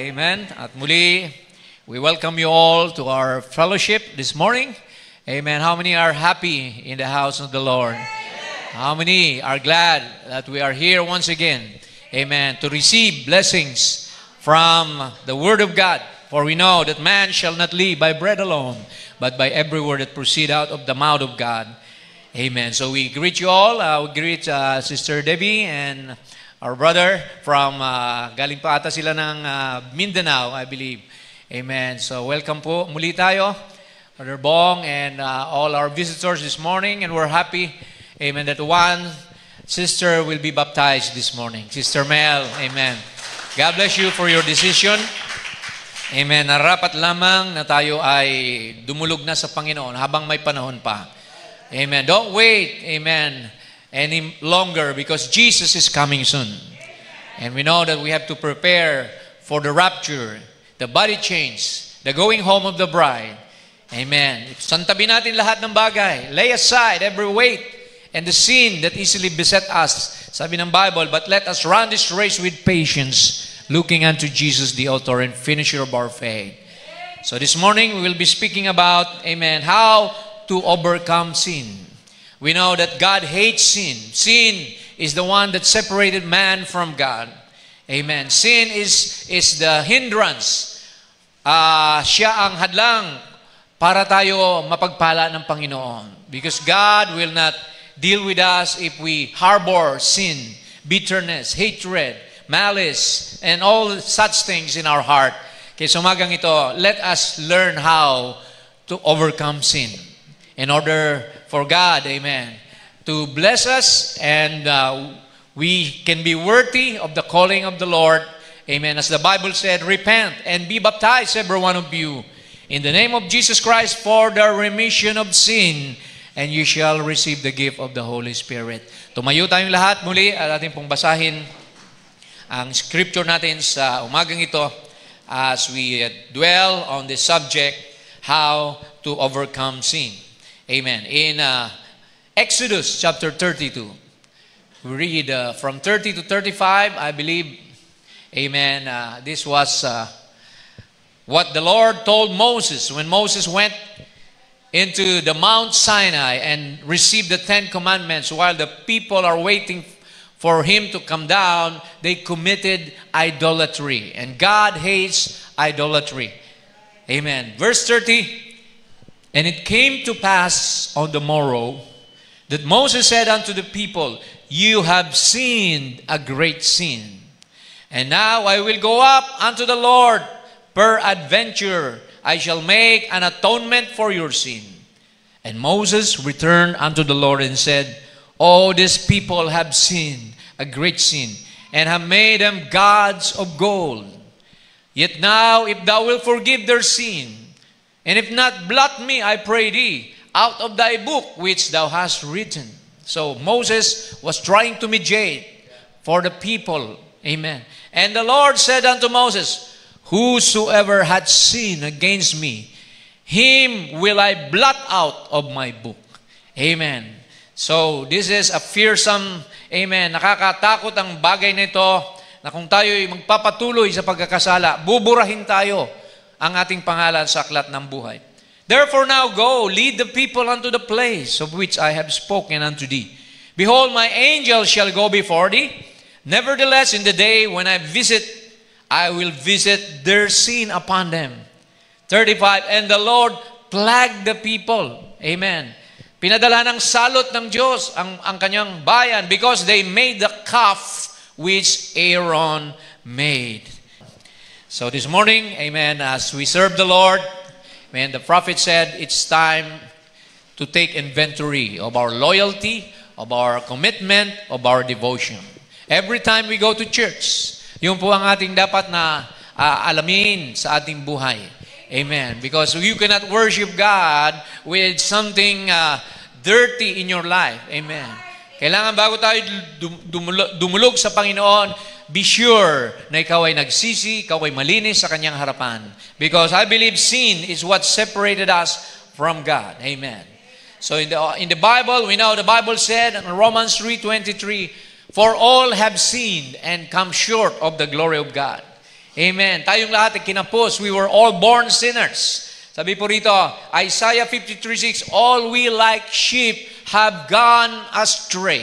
Amen. At muli, we welcome you all to our fellowship this morning. Amen. How many are happy in the house of the Lord? How many are glad that we are here once again? Amen. To receive blessings from the Word of God. For we know that man shall not live by bread alone, but by every word that proceed out of the mouth of God. Amen. So we greet you all. We greet Sister Debbie and our brother from, galing pa ata sila ng Mindanao, I believe. Amen. So welcome po muli tayo, Brother Bong and all our visitors this morning. And we're happy, amen, that one sister will be baptized this morning. Sister Mel, amen. God bless you for your decision. Amen. Narapat lamang na tayo ay dumulog na sa Panginoon habang may panahon pa. Amen. Don't wait, amen, any longer because Jesus is coming soon. And we know that we have to prepare for the rapture, the body change, the going home of the bride. Amen. Santabi natin lahat ng bagay. Lay aside every weight and the sin that easily beset us. Sabi ng Bible, but let us run this race with patience, looking unto Jesus, the author and finisher of our faith. So this morning we will be speaking about, amen, how to overcome sin. We know that God hates sin. Sin is the one that separated man from God. Amen. Sin is the hindrance. Siya ang hadlang para tayo mapagpala ng Panginoon. Because God will not deal with us if we harbor sin, bitterness, hatred, malice, and all such things in our heart. Kaya sumagang ito, let us learn how to overcome sin. In order for God, amen, to bless us and we can be worthy of the calling of the Lord. Amen. As the Bible said, repent and be baptized, every one of you, in the name of Jesus Christ for the remission of sin, and you shall receive the gift of the Holy Spirit. Tumayo tayong lahat muli at ating pong basahin ang scripture natin sa umagang ito as we dwell on the subject, how to overcome sin. Amen. In Exodus chapter 32, we read from 30 to 35, I believe, amen, this was what the Lord told Moses when Moses went into the Mount Sinai and received the 10 Commandments. While the people are waiting for him to come down, they committed idolatry. And God hates idolatry. Amen. Verse 30, and it came to pass on the morrow that Moses said unto the people, you have sinned a great sin. And now I will go up unto the Lord, peradventure I shall make an atonement for your sin. And Moses returned unto the Lord and said, oh, this people have sinned a great sin, and have made them gods of gold. Yet now, if thou wilt forgive their sin, and if not, blot me, I pray thee, out of thy book which thou hast written. So Moses was trying to mediate for the people. Amen. And the Lord said unto Moses, whosoever had sinned against me, him will I blot out of my book. Amen. So this is a fearsome, amen, nakakatakot ang bagay nito na kung tayo'y magpapatuloy sa pagkakasala, buburahin tayo ang ating pangalan sa aklat ng buhay. Therefore now go, lead the people unto the place of which I have spoken unto thee. Behold, my angel shall go before thee. Nevertheless, in the day when I visit, I will visit their sin upon them. 35, and the Lord plagued the people. Amen. Pinadala ng salot ng Diyos ang kanyang bayan because they made the calf which Aaron made. So this morning, amen, as we serve the Lord, amen, the prophet said it's time to take inventory of our loyalty, of our commitment, of our devotion. Every time we go to church, yun po ang ating dapat na alamin sa ating buhay. Amen. Because you cannot worship God with something dirty in your life. Amen. Kailangan bago tayo dumulog sa Panginoon, be sure na ikaw ay nagsisi, ikaw ay malinis sa Kanyang harapan. Because I believe sin is what separated us from God. Amen. So in the Bible, we know the Bible said in Romans 3:23, for all have sinned and come short of the glory of God. Amen. Tayong lahat ay kinapos. We were all born sinners. Sabi po rito, Isaiah 53:6, all we like sheep have gone astray.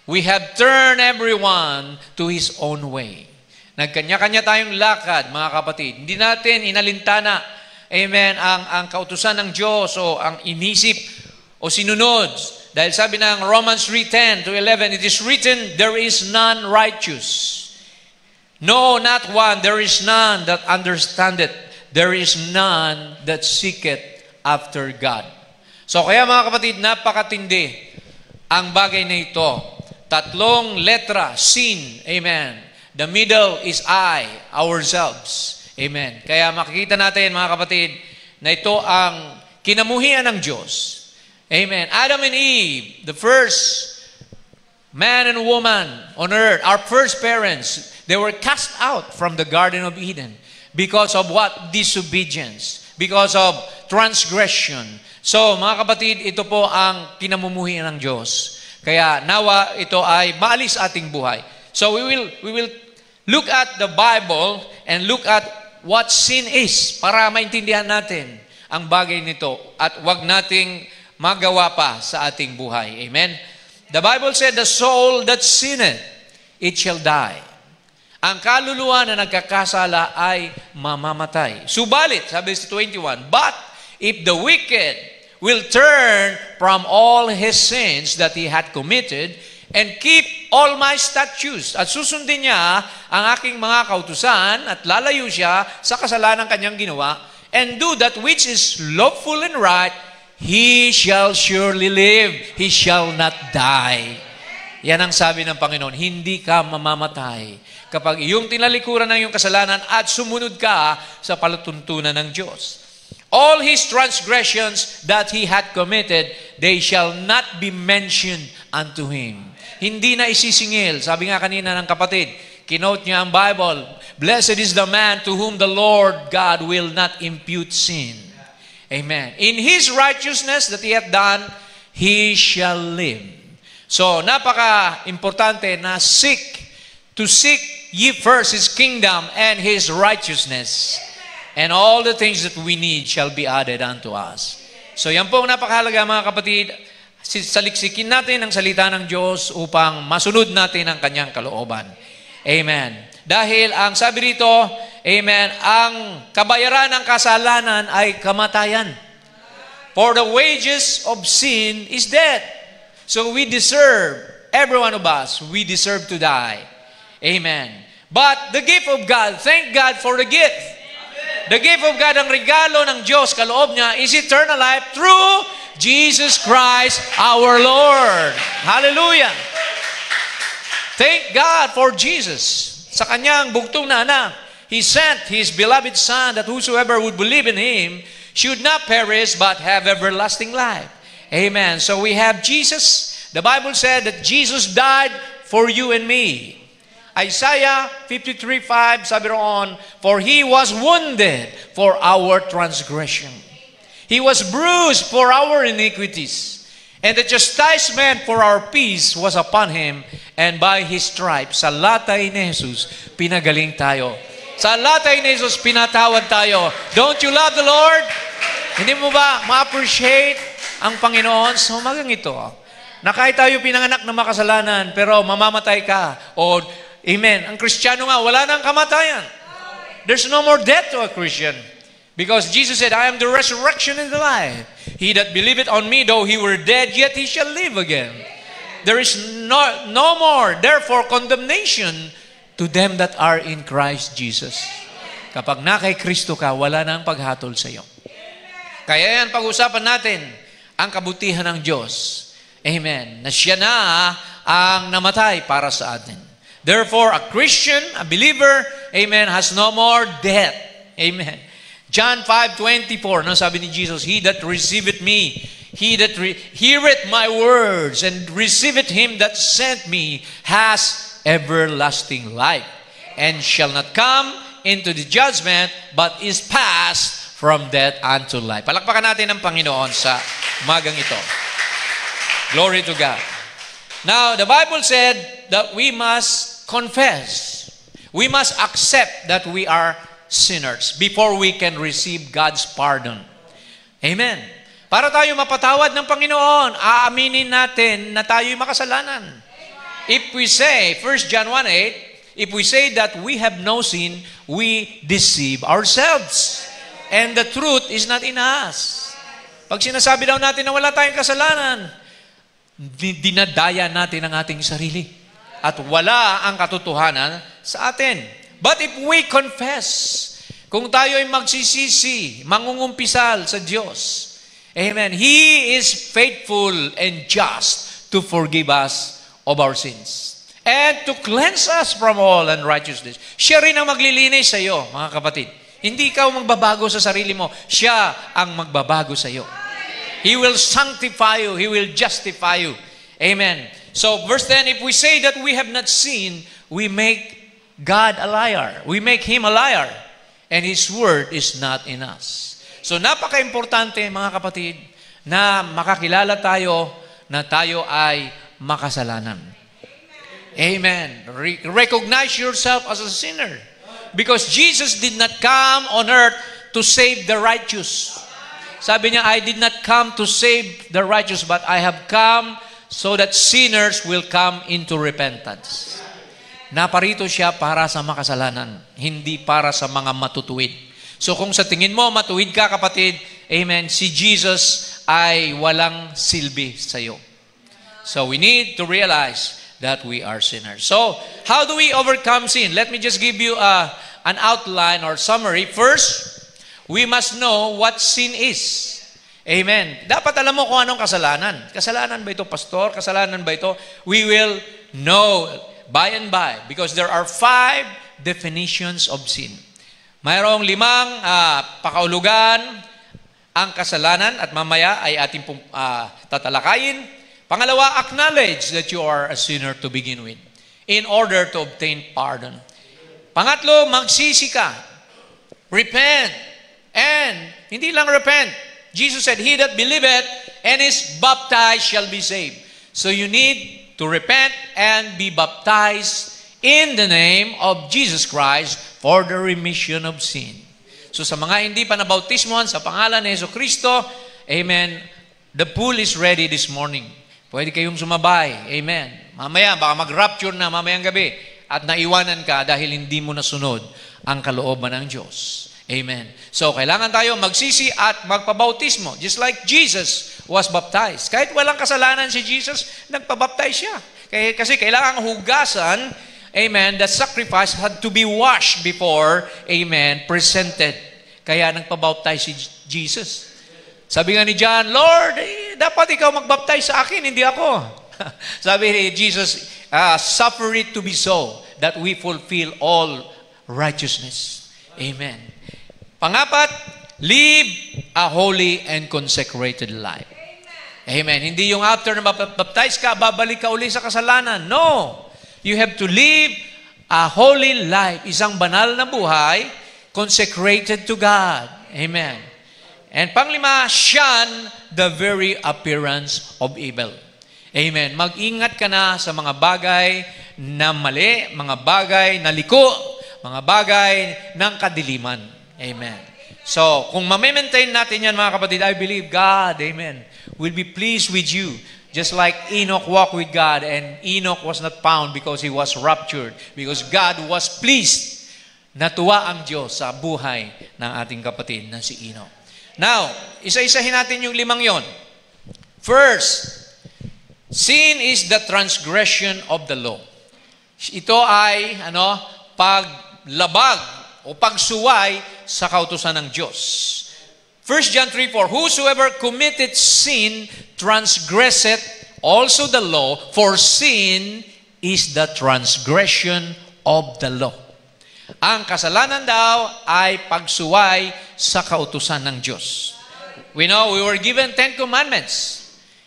We have turned everyone to his own way. Nagkanya-kanya tayong lakad, mga kapatid. Hindi natin inalintana, amen, ang kautusan ng Diyos o ang inisip o sinunod. Dahil sabi ng Romans 3:10-11, it is written, there is none righteous. No, not one. There is none that understandeth. There is none that seeketh after God. So kaya mga kapatid, napakatindi ang bagay na ito. Tatlong letra, sin, amen. The middle is I, ourselves, amen. Kaya makikita natin mga kapatid, na ito ang kinamuhian ng Diyos. Amen. Adam and Eve, the first man and woman on earth, our first parents, they were cast out from the Garden of Eden. Because of what? Disobedience. Because of transgression. So, mga kapatid, ito po ang kinamumuhian ng Diyos. Kaya nawa ito ay maalis ating buhay. So, we will look at the Bible and look at what sin is para maintindihan natin ang bagay nito at wag nating magawa pa sa ating buhay. Amen? The Bible said, the soul that sinneth, it shall die. Ang kaluluwa na nagkakasala ay mamamatay. Subalit, sabi sa 21, but if the wicked will turn from all his sins that he had committed and keep all my statutes, at susundin niya ang aking mga kautusan at lalayo siya sa kasalanan kanyang ginawa, and do that which is lawful and right, he shall surely live, he shall not die. Yan ang sabi ng Panginoon, hindi ka mamamatay kapag iyong tinalikuran ng iyong kasalanan at sumunod ka sa palatuntunan ng Diyos. All his transgressions that he had committed, they shall not be mentioned unto him. Hindi na isisingil. Sabi nga kanina ng kapatid, kinote niya ang Bible, blessed is the man to whom the Lord God will not impute sin. Amen. In his righteousness that he hath done, he shall live. So, napaka-importante na to seek ye first His kingdom and His righteousness, and all the things that we need shall be added unto us. So yan po ang napakahalaga mga kapatid, saliksikin natin ang salita ng Diyos upang masunod natin ang Kanyang kalooban. Amen. Dahil ang sabi rito, amen, ang kabayaran ng kasalanan ay kamatayan. For the wages of sin is death. So we deserve, every one of us, we deserve to die. Amen. But the gift of God, thank God for the gift. The gift of God, ang regalo ng Diyos, kaloob niya, is eternal life through Jesus Christ our Lord. Hallelujah. Thank God for Jesus. Sa Kanyang bugtong na anak, He sent His beloved Son that whosoever would believe in Him should not perish but have everlasting life. Amen. So we have Jesus. The Bible said that Jesus died for you and me. Isaiah 53:5, sabi roon, for He was wounded for our transgression. He was bruised for our iniquities. And the chastisement for our peace was upon Him, and by His stripes, sa latay ni Jesus, pinagaling tayo. Sa latay ni Jesus, pinatawad tayo. Don't you love the Lord? Hindi mo ba ma-appreciate ang Panginoon sa umagang ito? Na kahit tayo pinanganak na makasalanan, pero mamamatay ka. O, amen, ang Kristiyano nga, wala nang kamatayan. There's no more death to a Christian. Because Jesus said, I am the resurrection and the life. He that believeth on me, though he were dead, yet he shall live again. There is no more, therefore, condemnation to them that are in Christ Jesus. Kapag na kay Kristo ka, wala nang paghatol sa iyo. Kaya yan, pag-usapan natin ang kabutihan ng Diyos. Amen. Na siya na ang namatay para sa atin. Therefore, a Christian, a believer, amen, has no more death. Amen. John 5:24, no, sabi ni Jesus, He that receiveth me, He that heareth my words and receiveth him that sent me has everlasting life, and shall not come into the judgment, but is passed from death unto life. Palakpakan natin ang Panginoon sa magang ito. Glory to God. Now, the Bible said that we must confess. We must accept that we are sinners before we can receive God's pardon. Amen. Para tayo mapatawad ng Panginoon, aaminin natin na tayo'y makasalanan. If we say, 1 John 1:8, if we say that we have no sin, we deceive ourselves. And the truth is not in us. Pag sinasabi daw natin na wala tayong kasalanan, dinadaya natin ang ating sarili. At wala ang katotohanan sa atin. But if we confess, kung tayo ay magsisisi, mangungumpisal sa Diyos, amen, He is faithful and just to forgive us of our sins and to cleanse us from all unrighteousness. Siya rin ang maglilinis sa iyo, mga kapatid. Hindi ikaw magbabago sa sarili mo. Siya ang magbabago sa iyo. He will sanctify you. He will justify you. Amen. So, verse 10, if we say that we have not sinned, we make God a liar. We make Him a liar. And His word is not in us. So, napaka-importante, mga kapatid, na makakilala tayo na tayo ay makasalanan. Amen. Recognize yourself as a sinner. Because Jesus did not come on earth to save the righteous. Sabi niya, I did not come to save the righteous, but I have come so that sinners will come into repentance. Naparito siya para sa makasalanan, hindi para sa mga matutuwid. So kung sa tingin mo matuwid ka, kapatid, amen, si Jesus ay walang silbi sa iyo. So we need to realize that we are sinners. So how do we overcome sin? Let me just give you an outline or summary. First, we must know what sin is. Amen. Dapat alam mo kung anong kasalanan. Kasalanan ba ito, pastor? Kasalanan ba ito? We will know by and by because there are 5 definitions of sin. Mayroong 5 pakaulugan ang kasalanan at mamaya ay ating tatalakayin. Pangalawa, acknowledge that you are a sinner to begin with in order to obtain pardon. Pangatlo, magsisi ka. Repent. And hindi lang repent. Jesus said, he that believeth and is baptized shall be saved. So you need to repent and be baptized in the name of Jesus Christ for the remission of sin. So sa mga hindi pa nabautismohan sa pangalan ni Jesucristo, amen, the pool is ready this morning. Pwede kayong sumabay. Amen. Mamaya, baka mag-rapture na mamayang gabi at naiwanan ka dahil hindi mo nasunod ang kalooban ng Diyos. Amen. So, kailangan tayo magsisi at magpabautismo. Just like Jesus was baptized. Kahit walang kasalanan si Jesus, nagpabaptize siya. Kasi kailangan hugasan, amen, the sacrifice had to be washed before, amen, presented. Kaya nagpabaptize si Jesus. Sabi nga ni John, Lord, dapat ikaw magbaptize sa akin, hindi ako. Sabi ni Jesus, suffer it to be so, that we fulfill all righteousness. Amen. Pangapat, live a holy and consecrated life. Amen. Hindi yung after na mabaptize ka, babalik ka uli sa kasalanan. No. You have to live a holy life. Isang banal na buhay, consecrated to God. Amen. And panglima, shun the very appearance of evil. Amen. Mag-ingat ka na sa mga bagay na mali, mga bagay na liko, mga bagay ng kadiliman. Amen. So, kung ma-maintain natin yan, mga kapatid, I believe God, amen, will be pleased with you. Just like Enoch walked with God and Enoch was not found because he was raptured. Because God was pleased. Natuwa ang Diyos sa buhay ng ating kapatid na si Enoch. Now, isa-isahin natin yung 5 yon. First, sin is the transgression of the law. Ito ay paglabag o pagsuway sa kautusan ng Diyos. 1 John 3:4, whosoever committed sin transgresseth also the law, for sin is the transgression of the law. Ang kasalanan daw ay pagsuway sa kautusan ng Diyos. We know we were given 10 commandments.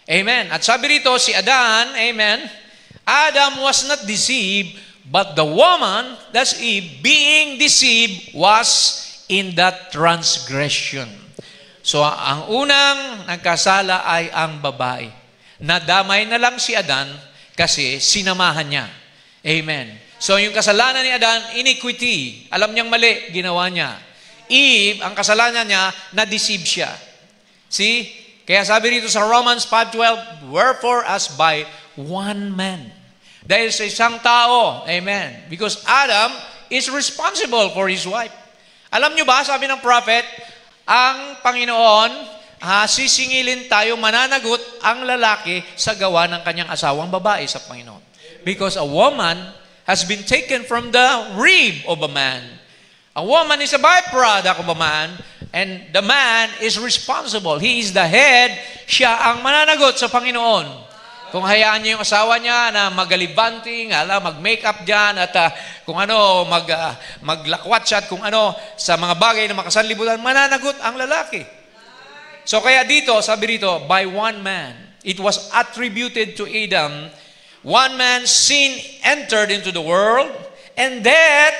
Amen. At sabi rito, si Adan, amen, Adam was not deceived, but the woman, that's Eve, being deceived, was in that transgression. So, ang unang nagkasala ay ang babae. Nadamay na lang si Adan kasi sinamahan niya. Amen. So, yung kasalanan ni Adan, iniquity. Alam niyang mali, ginawa niya. Eve, ang kasalanan niya, na-deceive siya. See? Kaya sabi rito sa Romans 5:12, wherefore as by one man. Dahil sa isang tao, amen. Because Adam is responsible for his wife. Alam nyo ba, sabi ng prophet, ang Panginoon, sisingilin tayo, mananagot ang lalaki sa gawa ng kanyang asawang babae sa Panginoon. Because a woman has been taken from the rib of a man. A woman is a byproduct of a man, and the man is responsible. He is the head. Siya ang mananagot sa Panginoon. Kung hayaan niya yung asawa niya na magalibanting, mag-makeup dyan, at kung ano, maglakwat siya, at kung ano, sa mga bagay na makasanlibutan, mananagot ang lalaki. So kaya dito, sabi rito, by one man, it was attributed to Adam. One man's sin entered into the world, and that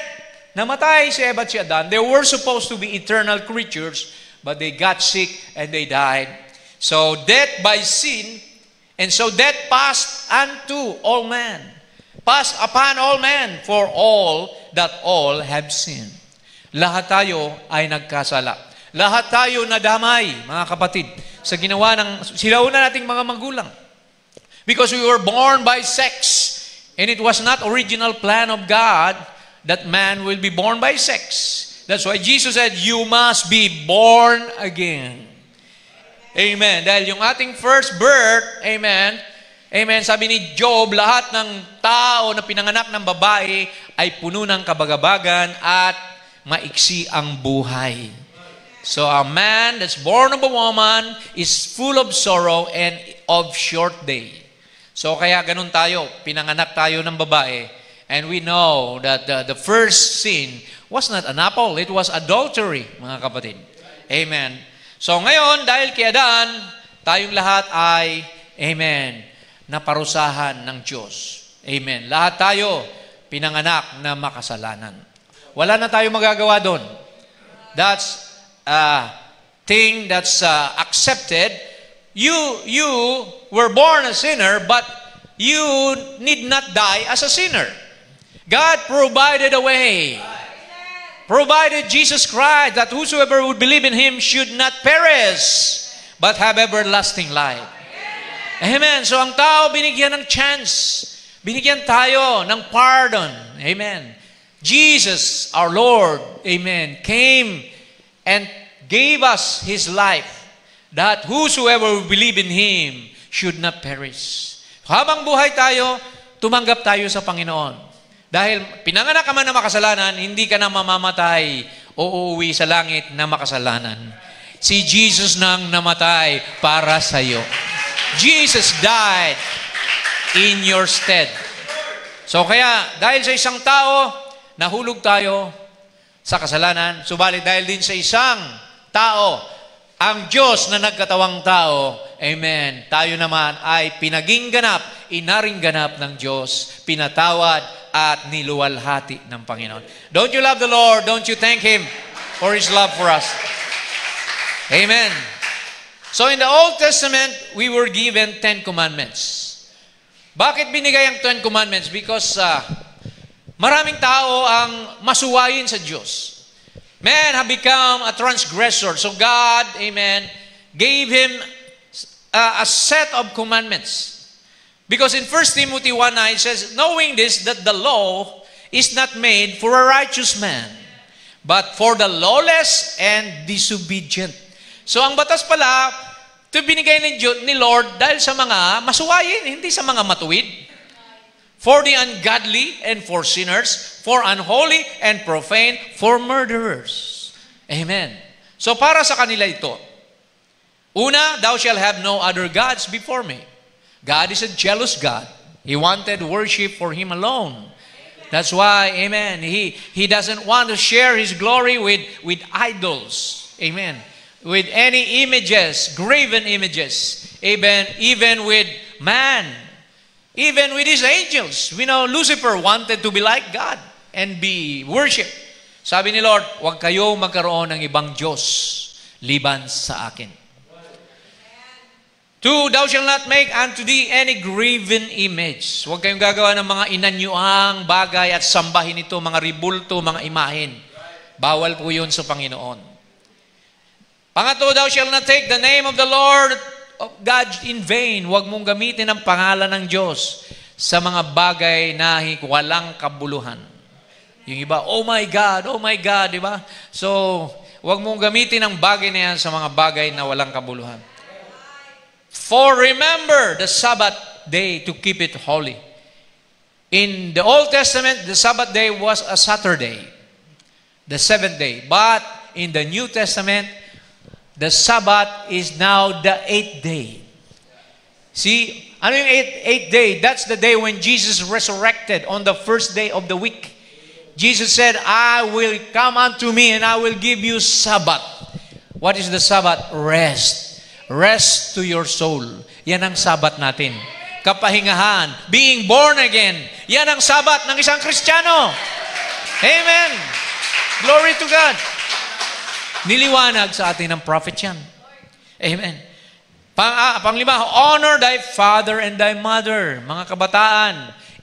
namatay si Eva at si Adan. They were supposed to be eternal creatures, but they got sick and they died. So death by sin, and so death passed unto all men. Passed upon all men, for all that all have sinned. Lahat tayo ay nagkasala. Lahat tayo nadamay, mga kapatid, sa ginawa ng sinauna nating mga magulang. Because we were born by sex, and it was not original plan of God that man will be born by sex. That's why Jesus said, you must be born again. Amen. Dahil yung ating first birth, amen, amen, sabi ni Job, lahat ng tao na pinanganak ng babae ay puno ng kabagabagan at maiksi ang buhay. So a man that's born of a woman is full of sorrow and of short day. So kaya ganun tayo, pinanganak tayo ng babae. And we know that the first sin was not an apple, it was adultery, mga kapatid. Amen. So ngayon, dahil kay Adan, tayong lahat ay, amen, naparusahan ng Diyos. Amen. Lahat tayo pinanganak na makasalanan. Wala na tayo magagawa doon. That's a thing that's accepted. You were born a sinner, but you need not die as a sinner. God provided a way. Provided Jesus Christ that whosoever would believe in Him should not perish, but have everlasting life. Amen. So ang tao binigyan ng chance. Binigyan tayo ng pardon. Amen. Jesus, our Lord, amen, came and gave us His life that whosoever would believe in Him should not perish. Habang buhay tayo, tumanggap tayo sa Panginoon. Dahil pinanganak ka man na makasalanan, hindi ka na mamamatay o uuwi sa langit na makasalanan. Si Jesus nang namatay para sa iyo. Jesus died in your stead. So kaya, dahil sa isang tao, nahulog tayo sa kasalanan. Subalit dahil din sa isang tao, ang Diyos na nagkatawang tao, amen, tayo naman ay pinaging ganap, inaring ganap ng Diyos, pinatawad, at niluwalhati ng Panginoon. Don't you love the Lord? Don't you thank Him for His love for us? Amen. So in the Old Testament, we were given 10 commandments. Bakit binigay ang 10 commandments? Because maraming tao ang masuwayin sa Diyos. Men have become a transgressor. So God, amen, gave him a set of commandments. Because in 1 Timothy 1:9 it says, knowing this, that the law is not made for a righteous man, but for the lawless and disobedient. So ang batas pala, ito binigay ni Lord dahil sa mga masuwayin, hindi sa mga matuwid. For the ungodly and for sinners, for unholy and profane, for murderers. Amen. So para sa kanila ito. Una, thou shalt have no other gods before me. God is a jealous God. He wanted worship for Him alone. That's why, amen, He doesn't want to share His glory with idols. Amen. with any images, graven images, even with man, even with his angels. We know Lucifer wanted to be like God and be worshipped. Sabi ni Lord, huwag kayo magkaroon ng ibang Diyos liban sa akin. 2, thou shalt not make unto thee any graven image. Huwag kayong gagawa ng mga inanyuang bagay at sambahin ito, mga ribulto, mga imahin. Bawal po yun sa Panginoon. Pangatlo, thou shalt not take the name of the Lord of God in vain. Huwag mong gamitin ang pangalan ng Diyos sa mga bagay na walang kabuluhan. Yung iba, oh my God, di ba? So, huwag mong gamitin ang bagay na yan sa mga bagay na walang kabuluhan. For remember the Sabbath day to keep it holy. In the Old Testament, the Sabbath day was a Saturday, the 7th day. But in the New Testament, the Sabbath is now the 8th day. See, ano yung 8th day? That's the day when Jesus resurrected on the first day of the week. Jesus said, I will come unto me and I will give you Sabbath. What is the Sabbath? Rest. Rest to your soul. Yan ang Sabbath natin. Kapahingahan. Being born again. Yan ang Sabbath ng isang Kristiyano. Amen. Glory to God. Niliwanag sa atin ng prophet yan. Amen. Panglima, honor thy father and thy mother. Mga kabataan,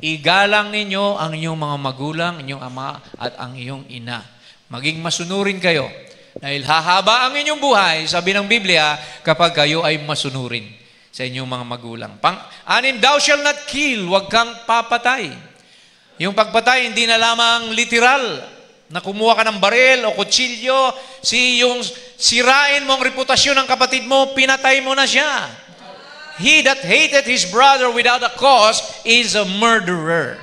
igalang ninyo ang inyong mga magulang, inyong ama at ang iyong ina. Maging masunurin kayo. Dahil hahaba ang inyong buhay, sabi ng Biblia, kapag kayo ay masunurin sa inyong mga magulang. Anim, thou shalt not kill, huwag kang papatay. Yung pagpatay, hindi na lamang literal, na kumuha ka ng baril o kutsilyo, yung sirain mo ang reputasyon ng kapatid mo, pinatay mo na siya. He that hated his brother without a cause is a murderer.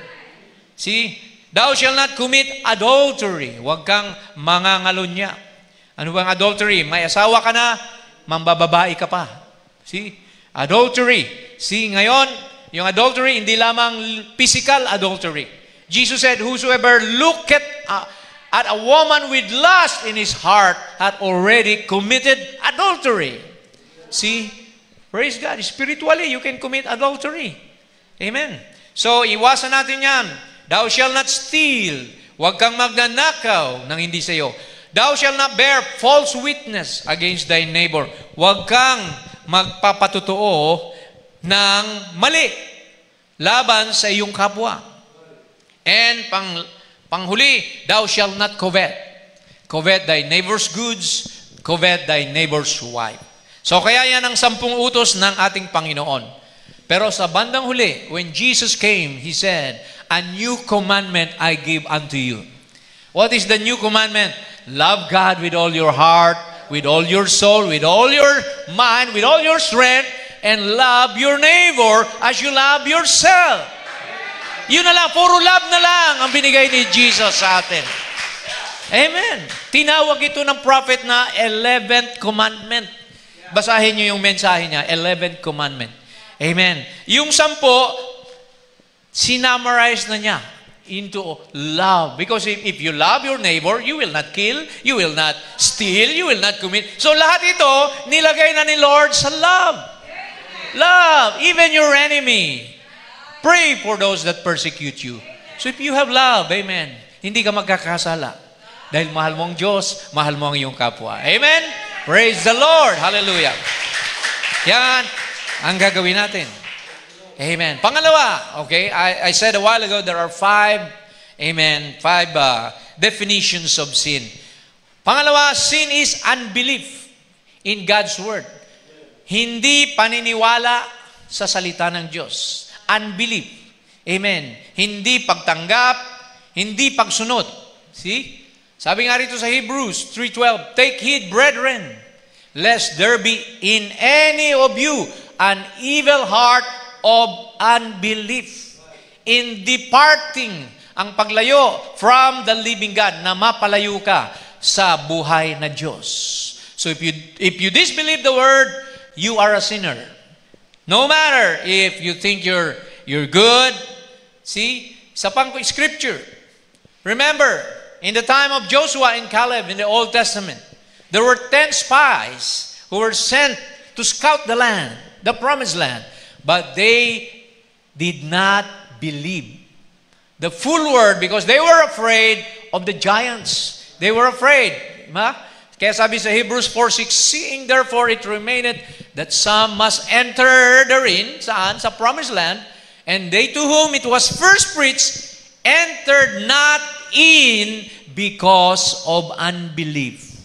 See, thou shalt not commit adultery, huwag kang mangangalunya. Ano bang adultery? May asawa ka na, mambababae ka pa. See? Adultery. See, ngayon, yung adultery, hindi lamang physical adultery. Jesus said, whosoever looketh at a woman with lust in his heart hath already committed adultery. See? Praise God. Spiritually, you can commit adultery. Amen. So, iwasan natin yan. Thou shalt not steal. Huwag kang magnanakaw ng hindi sa iyo. Thou shalt not bear false witness against thy neighbor. Huwag kang magpapatutuo ng mali laban sa iyong kapwa. And panghuli, thou shalt not covet. Covet thy neighbor's goods, covet thy neighbor's wife. So kaya yan ang 10 utos ng ating Panginoon. Pero sa bandang huli, when Jesus came, He said, a new commandment I give unto you. What is the new commandment? Love God with all your heart, with all your soul, with all your mind, with all your strength, and love your neighbor as you love yourself. Yun na lang, puro love na lang ang binigay ni Jesus sa atin. Amen. Tinawag ito ng prophet na 11th commandment. Basahin niyo yung mensahe niya, 11th commandment. Amen. Yung 10, sinamarize na niya into love. Because if you love your neighbor, you will not kill, you will not steal, you will not commit. So lahat ito, nilagay na ni Lord sa love. Love, even your enemy. Pray for those that persecute you. So if you have love, amen, hindi ka magkakasala. Dahil mahal mo ang Diyos, mahal mo ang iyong kapwa. Amen? Praise the Lord. Hallelujah. Yan ang gagawin natin. Amen. Pangalawa, okay, I said a while ago there are 5 definitions of sin. Pangalawa, sin is unbelief in God's word. Hindi paniniwala sa salita ng Diyos. Unbelief. Amen. Hindi pagtanggap, hindi pagsunod. See? Sabi nga rito sa Hebrews 3:12, take heed, brethren, lest there be in any of you an evil heart of unbelief, in departing, ang paglayo from the living God, na mapalayo ka sa buhay na Diyos. So if you disbelieve the word, you are a sinner. No matter if you think you're good. See, sa scripture. Remember, in the time of Joshua and Caleb in the Old Testament, There were 10 spies who were sent to scout the land, the promised land. But they did not believe the full word because they were afraid of the giants. They were afraid. Kaya sabi sa Hebrews 4:6, seeing therefore it remaineth that some must enter therein, saan? Sa promised land, and they to whom it was first preached entered not in because of unbelief.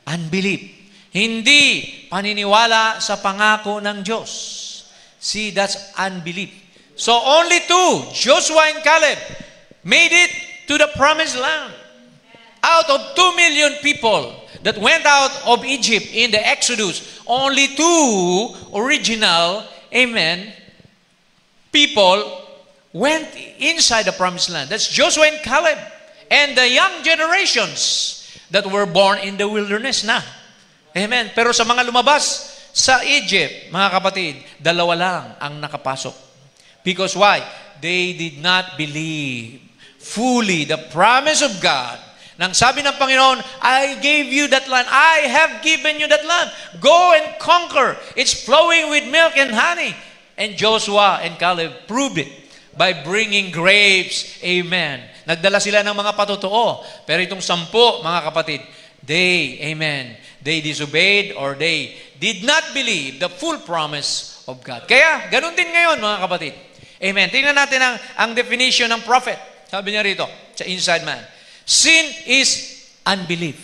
Unbelief. Hindi paniniwala sa pangako ng Diyos. See, that's unbelief. So only two, Joshua and Caleb, made it to the promised land. Out of 2 million people that went out of Egypt in the Exodus, only two original, amen, people went inside the promised land. That's Joshua and Caleb. And the young generations that were born in the wilderness na. Amen. Pero sa mga lumabas sa Egypt, mga kapatid, 2 lang ang nakapasok. Because why? They did not believe fully the promise of God. Nang sabi ng Panginoon, I gave you that land. I have given you that land. Go and conquer. It's flowing with milk and honey. And Joshua and Caleb proved it by bringing grapes. Amen. Nagdala sila ng mga patotoo. Pero itong 10, mga kapatid, amen, they disobeyed or they did not believe the full promise of God. Kaya, ganun din ngayon, mga kapatid. Amen. Tingnan natin ang definition ng prophet. Sabi niya rito, sa inside man. Sin is unbelief.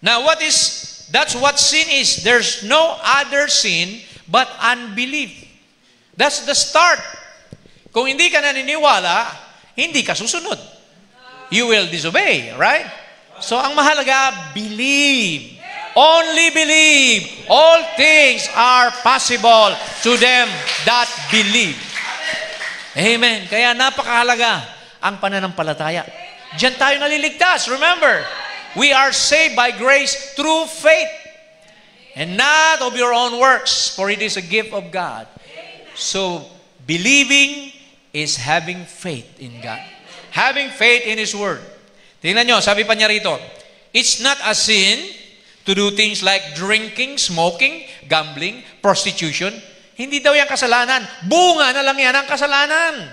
Now, that's what sin is. There's no other sin but unbelief. That's the start. Kung hindi ka naniniwala, hindi ka susunod. You will disobey, right? So, ang mahalaga, believe. Only believe. All things are possible to them that believe. Amen. Kaya napakahalaga ang pananampalataya. Diyan tayo naliligtas. Remember, we are saved by grace through faith and not of your own works, for it is a gift of God. So, believing is having faith in God. Having faith in His Word. Tingnan nyo, sabi pa niya rito, it's not a sin to do things like drinking, smoking, gambling, prostitution. Hindi daw yan kasalanan. Bunga na lang yan ang kasalanan.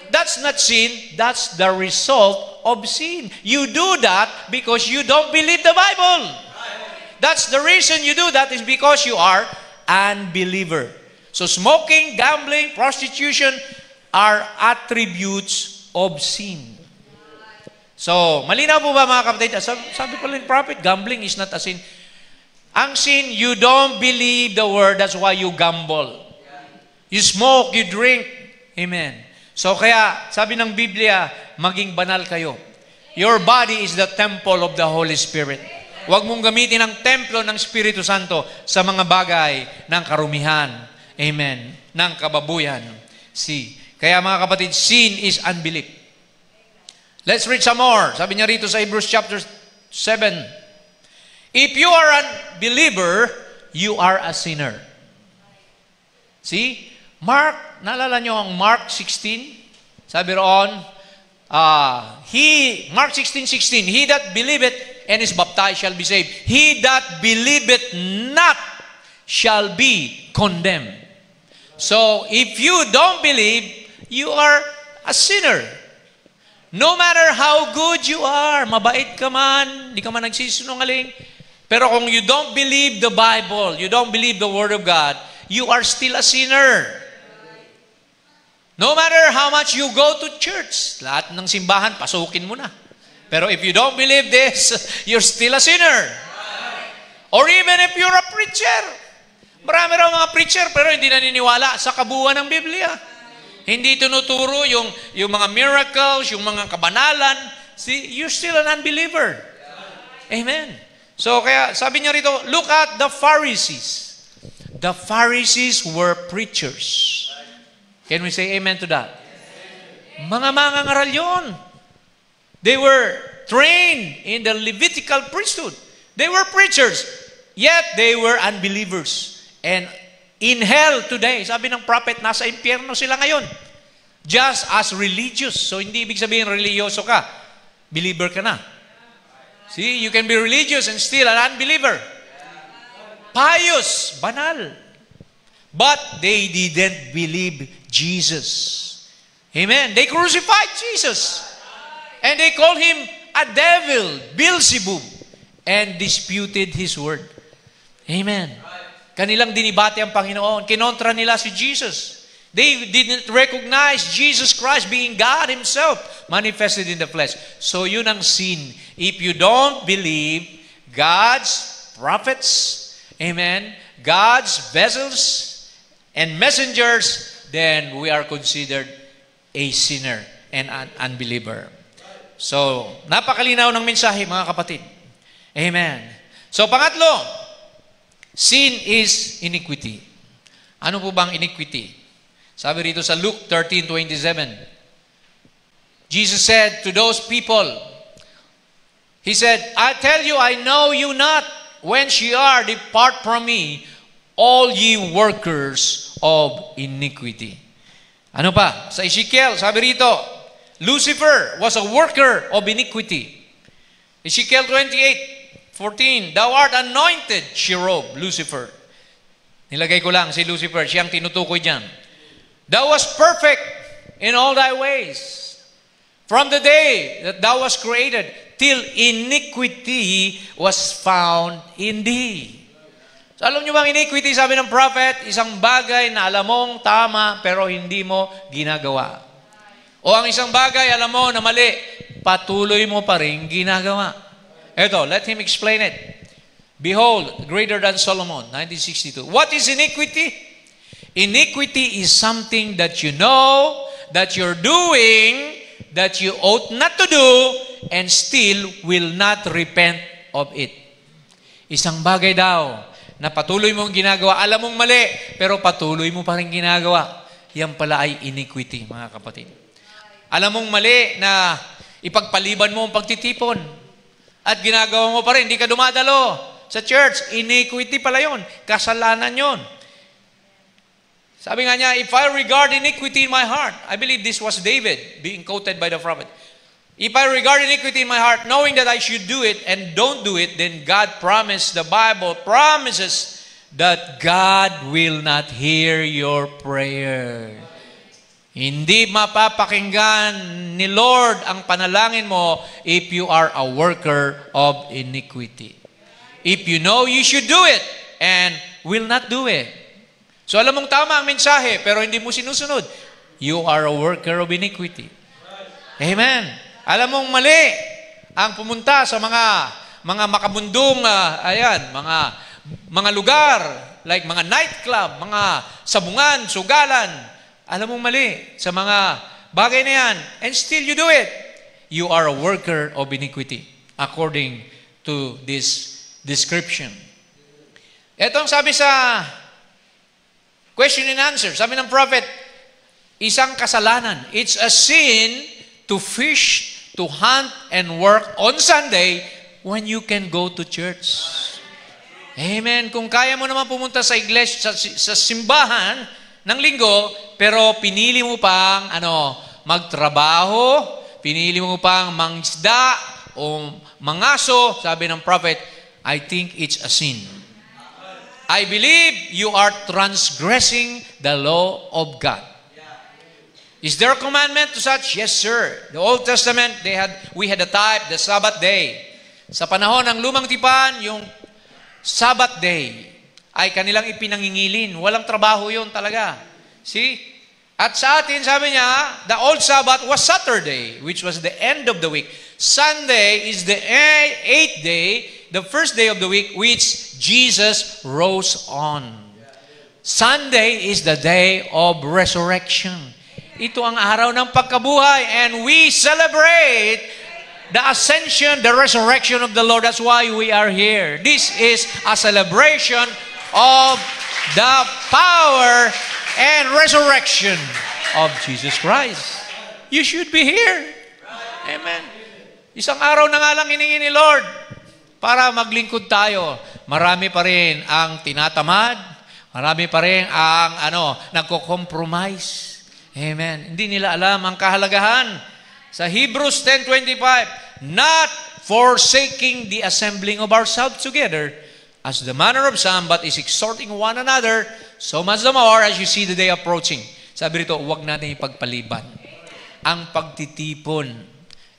That's not sin. That's the result of sin. You do that because you don't believe the Bible. That's the reason you do that is because you are unbeliever. So smoking, gambling, prostitution are attributes of sin. So, malinaw po ba mga kapatid? Sabi pala ng prophet, gambling is not a sin. Ang sin, you don't believe the word, that's why you gamble. You smoke, you drink. Amen. So kaya, sabi ng Biblia, maging banal kayo. Your body is the temple of the Holy Spirit. Huwag mong gamitin ang templo ng Espiritu Santo sa mga bagay ng karumihan. Amen. Ng kababuyan. See. Kaya mga kapatid, sin is unbelief. Let's read some more. Sabi niya rito sa Hebrews chapter 7. If you are an unbeliever, you are a sinner. See? Naalala nyo ang Mark 16? Sabi roon, Mark 16:16, he that believeth and is baptized shall be saved. He that believeth not shall be condemned. So, if you don't believe, you are a sinner. No matter how good you are, mabait ka man, di ka man nagsisinungaling, pero kung you don't believe the Bible, you don't believe the Word of God, you are still a sinner. No matter how much you go to church, lahat ng simbahan, pasukin mo na. Pero if you don't believe this, you're still a sinner. Or even if you're a preacher. Marami raw mga preacher, pero hindi naniniwala sa kabuuan ng Biblia. Hindi tinuturo yung mga miracles, yung mga kabanalan. See, you're still an unbeliever. Amen. So, kaya sabi niya rito, look at the Pharisees. The Pharisees were preachers. Can we say amen to that? Mga mangangaral yun. They were trained in the Levitical priesthood. They were preachers. Yet, they were unbelievers. And in hell today, sabi ng prophet, nasa impyerno sila ngayon. Just as religious. So, hindi ibig sabihin religyoso ka. Believer ka na. See, you can be religious and still an unbeliever. Pious, banal. But they didn't believe Jesus. Amen. They crucified Jesus. And they called him a devil, Beelzebub, and disputed his word. Amen. Kanilang dinibate ang Panginoon. Kinontra nila si Jesus. They didn't recognize Jesus Christ being God Himself manifested in the flesh. So yun ang sin. If you don't believe God's prophets, amen, God's vessels and messengers, then we are considered a sinner and an unbeliever. So, napakalinaw ng mensahe, mga kapatid. Amen. So, pangatlo, sin is iniquity. Ano po bang iniquity? Sabi rito sa Luke 13:27, Jesus said to those people, He said, I tell you, I know you not. Whence ye are, depart from me, all ye workers of iniquity. Ano pa? Sa Ezekiel, sabi rito, Lucifer was a worker of iniquity. Ezekiel 28:14, Thou art anointed, cherub, Lucifer. Nilagay ko lang si Lucifer, siyang tinutukoy dyan. Thou wast perfect in all thy ways, from the day that thou wast created, till iniquity was found in thee. So alam nyo bang iniquity, sabi ng prophet, isang bagay na alam mong tama, pero hindi mo ginagawa. O ang isang bagay, alam mo na mali, patuloy mo pa rin ginagawa. Eto, let him explain it. Behold, greater than Solomon, 1962. What is iniquity? Iniquity is something that you know, that you're doing, that you ought not to do, and still will not repent of it. Isang bagay daw na patuloy mong ginagawa, alam mong mali, pero patuloy mo pa rin ginagawa. Yan pala ay iniquity, mga kapatid. Alam mong mali na ipagpaliban mo ang pagtitipon at ginagawa mo pa rin, hindi ka dumadalo sa church. Iniquity pala yun. Kasalanan yun. Sabi nga niya, if I regard iniquity in my heart, I believe this was David being quoted by the prophet. If I regard iniquity in my heart, knowing that I should do it and don't do it, then God promised, the Bible promises that God will not hear your prayer. Hindi mapapakinggan ni Lord ang panalangin mo if you are a worker of iniquity. If you know you should do it and will not do it. So alam mong tama ang mensahe, pero hindi mo sinusunod. You are a worker of iniquity. Amen. Alam mong mali ang pumunta sa mga makabundong, mga lugar, like mga nightclub, mga sabungan, sugalan. Alam mong mali sa mga bagay na yan, and still you do it. You are a worker of iniquity, according to this description. Ito ang sabi sa question and answer. Sabi ng prophet, isang kasalanan. It's a sin to fish, to hunt, and work on Sunday when you can go to church. Amen. Kung kaya mo naman pumunta sa iglesia, sa simbahan ng linggo, pero pinili mo pang magtrabaho, pinili mo pang mangisda o mangaso, sabi ng prophet, I think it's a sin. I believe you are transgressing the law of God. Is there a commandment to such? Yes, sir. The Old Testament, we had a type, the Sabbath day. Sa panahon ng Lumang Tipan, yung Sabbath day ay kanilang ipinangingilin. Walang trabaho yun talaga. See? At sa atin, sabi niya, the old Sabbath was Saturday, which was the end of the week. Sunday is the eighth day, the first day of the week, which Jesus rose on. Sunday is the day of resurrection. Ito ang araw ng pagkabuhay, and we celebrate the ascension, the resurrection of the Lord. That's why we are here. This is a celebration of the power and resurrection of Jesus Christ. You should be here. Amen. Isang araw na nga lang hiningi ni Lord para maglingkod tayo. Marami pa rin ang tinatamad. Marami pa rin ang nagko-compromise. Amen. Hindi nila alam ang kahalagahan. Sa Hebrews 10:25, not forsaking the assembling of ourselves together, as the manner of some, but is exhorting one another, so much the more as you see the day approaching. Sabi rito, huwag natin ipagpaliban ang pagtitipon.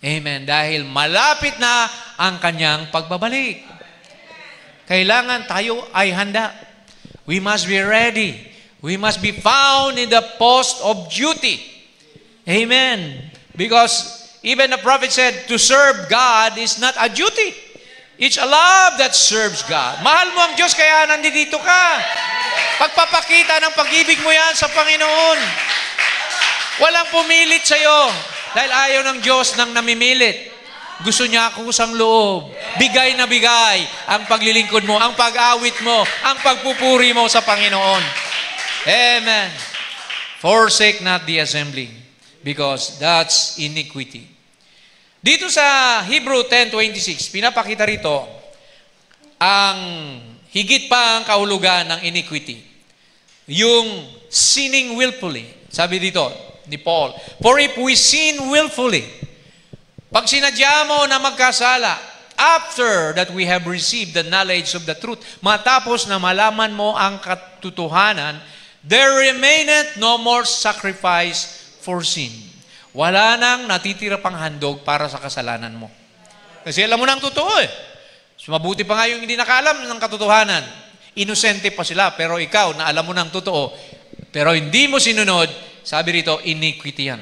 Amen. Dahil malapit na ang kanyang pagbabalik. Kailangan tayo ay handa. We must be ready. We must be found in the post of duty. Amen. Because even the prophet said, to serve God is not a duty. It's a love that serves God. Mahal mo ang Diyos, kaya nandito ka. Pagpapakita ng pag-ibig mo yan sa Panginoon. Walang pumilit sa'yo. Dahil ayaw ng Diyos nang namimilit. Gusto niya kusang loob. Bigay na bigay ang paglilingkod mo, ang pag-awit mo, ang pagpupuri mo sa Panginoon. Amen. Forsake not the assembly, because that's iniquity. Dito sa Hebrew 10:26, pinapakita rito ang higit pa ang kahulugan ng iniquity. Yung sinning willfully. Sabi dito ni Paul, for if we sin willfully, pag sinadya mo na magkasala, after that we have received the knowledge of the truth, matapos na malaman mo ang katotohanan, there remaineth no more sacrifice for sin. Wala nang natitira pang handog para sa kasalanan mo. Kasi alam mo na ang totoo eh. So, mabuti pa nga yung hindi nakaalam ng katotohanan. Inosente pa sila, pero ikaw na alam mo na ang totoo, pero hindi mo sinunod, sabi rito, iniquity yan.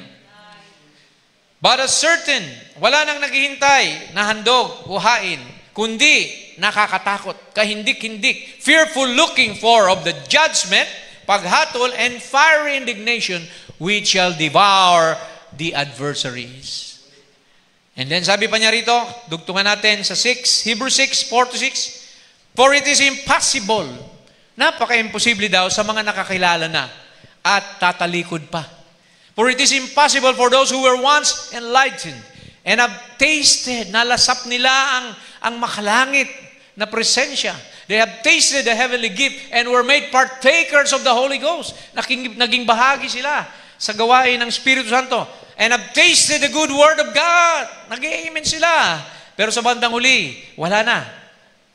But as certain, wala nang naghihintay na handog o hain, kundi nakakatakot, kahindik-hindik, fearful looking for of the judgment, paghatol, and fiery indignation, which shall devour the adversaries. And then sabi pa niya rito, dugtungan natin sa 6, Hebrews 6, 4-6, for it is impossible, napaka-imposible daw sa mga nakakilala na at tatalikod pa. For it is impossible for those who were once enlightened and have tasted, nalasap nila ang makalangit na presensya. They have tasted the heavenly gift and were made partakers of the Holy Ghost. Naging bahagi sila sa gawain ng Espiritu Santo. And have tasted the good word of God. Nag-i-amen sila. Pero sa bandang huli, wala na.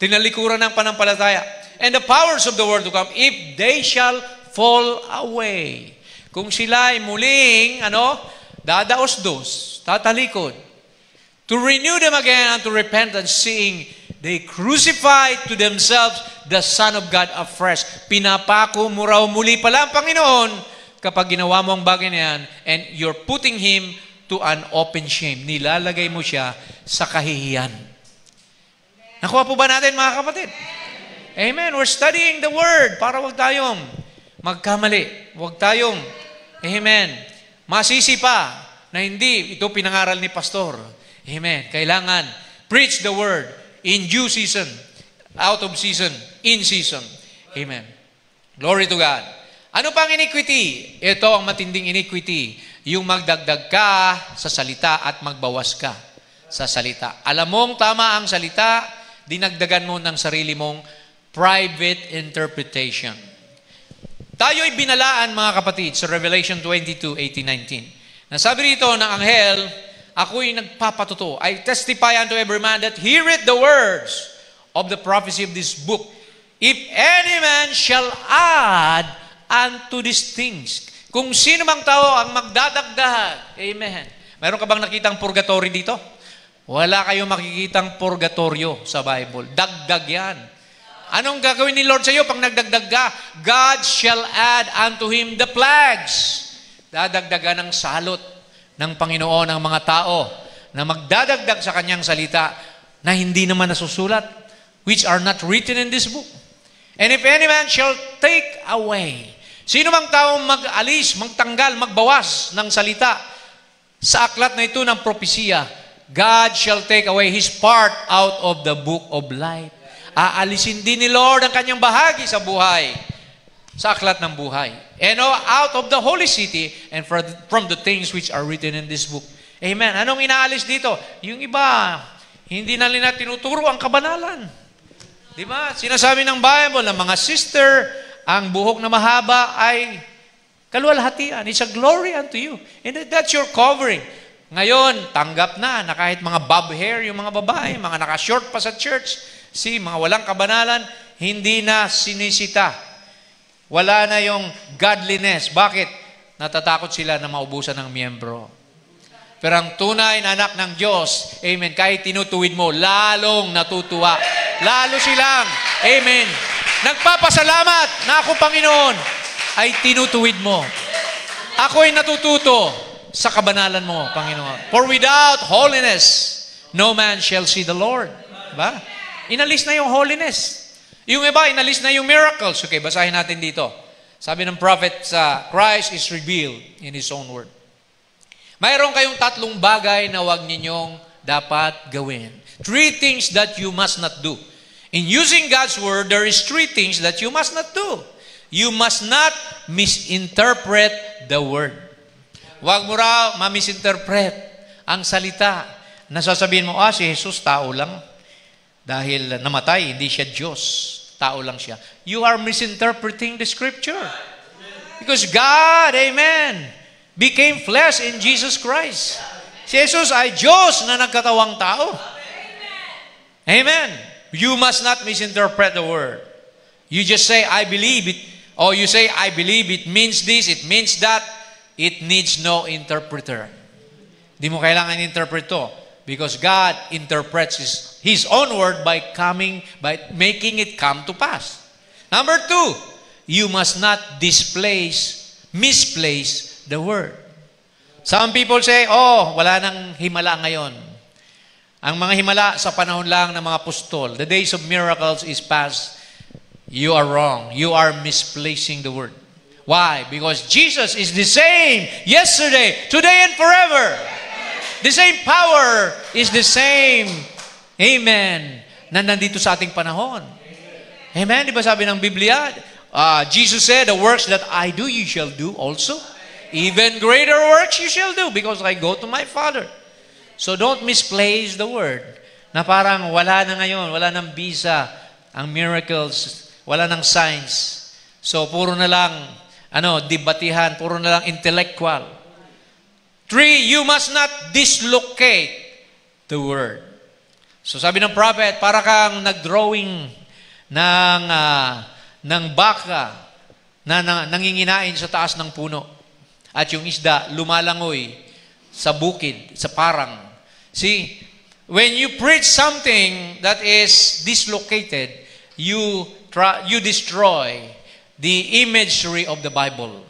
Tinalikuran ng panampalataya. And the powers of the world to come, if they shall fall away. Kung sila ay muling, dadaos-dos, tatalikod. To renew them again unto repentance, seeing they crucify to themselves the Son of God afresh. Pinapako mo raw muli pala ang Panginoon kapag ginawa mo ang bagay na yan, and you're putting Him to an open shame. Nilalagay mo siya sa kahihiyan. Nakuha po ba natin, mga kapatid? Amen. We're studying the Word para wag tayong magkamali. Wag tayong, amen, masisi pa na hindi ito pinangaral ni Pastor. Amen. Kailangan preach the Word in due season, out of season, in season. Amen. Glory to God. Ano pang iniquity? Ito ang matinding iniquity. Yung magdagdag ka sa salita at magbawas ka sa salita. Alam mong tama ang salita, dinagdagan mo ng sarili mong private interpretation. Tayo'y binalaan, mga kapatid, sa Revelation 22, 18-19. Nasabi rito ng anghel, ako'y nagpapatuto. I testify unto every man that heareth the words of the prophecy of this book. If any man shall add unto these things. Kung sino mang tao ang magdadagdag. Amen. Meron ka bang nakitang purgatory dito? Wala kayong makikitang purgatorio sa Bible. Dagdag yan. Anong gagawin ni Lord sa iyo pag nagdagdag ka? God shall add unto him the plagues. Dadagdagan ng salot ng Panginoon ang mga tao na magdadagdag sa kanyang salita na hindi naman nasusulat, which are not written in this book. And if any man shall take away, sino mang taong mag-alis, magtanggal, magbawas ng salita sa aklat na ito ng propesiya, God shall take away his part out of the book of life. Aalisin din ni Lord ang kanyang bahagi sa buhay, sa aklat ng buhay. And out of the holy city and from the things which are written in this book. Amen. Anong inaalis dito? Yung iba, hindi na nila tinuturo ang kabanalan. Di ba? Sinasabi ng Bible na mga sister, ang buhok na mahaba ay kaluwalhatian. It's a glory unto you. And that's your covering. Ngayon, tanggap na kahit mga bob hair yung mga babae, mga naka-short pa sa church, mga walang kabanalan, hindi na sinisita. Wala na yung godliness. Bakit? Natatakot sila na maubusan ng miyembro. Pero ang tunay na anak ng Diyos, amen, kahit tinutuwid mo, lalong natutuwa. Lalo silang, amen, nagpapasalamat na ako, Panginoon, ay tinutuwid mo. Ako ay natututo sa kabanalan mo, Panginoon. For without holiness, no man shall see the Lord. Diba? Inalis na yung holiness. Yung iba, inalis na yung miracles. Okay, basahin natin dito. Sabi ng prophet sa Christ is revealed in His own word. Mayroon kayong 3 bagay na huwag ninyong dapat gawin. 3 things that you must not do. In using God's word, there is 3 things that you must not do. You must not misinterpret the word. Huwag mo raw ma-misinterpret ang salita. Nasasabihin mo, si Jesus tao lang. Dahil namatay, hindi siya Diyos. Tao lang siya. You are misinterpreting the scripture. Because God, amen, became flesh in Jesus Christ. Si Jesus ay Diyos na nagkatawang tao. Amen. You must not misinterpret the word. You just say, I believe it. Or you say, I believe it means this, it means that. It needs no interpreter. Di mo kailangan interpret to. Because God interprets His own word by making it come to pass. Number 2, you must not misplace the word. Some people say, wala nang himala ngayon. Ang mga himala sa panahon lang ng mga apostol. The days of miracles is past. You are wrong. You are misplacing the word. Why? Because Jesus is the same yesterday, today, and forever. The same power is the same. Amen. Na nandito sa ating panahon. Amen. Di ba sabi ng Biblia? Jesus said, the works that I do, you shall do also. Even greater works you shall do because I go to my Father. So don't misplace the word. Na parang wala na ngayon, wala nang bisa ang miracles, wala nang signs. So puro na lang debatihan, puro na lang intellectual. 3, you must not dislocate the word. So sabi ng prophet, para kang nag-drawing ng baka na nanginginain sa taas ng puno. At yung isda lumalangoy sa bukid, sa parang. See, when you preach something that is dislocated, you destroy the imagery of the Bible.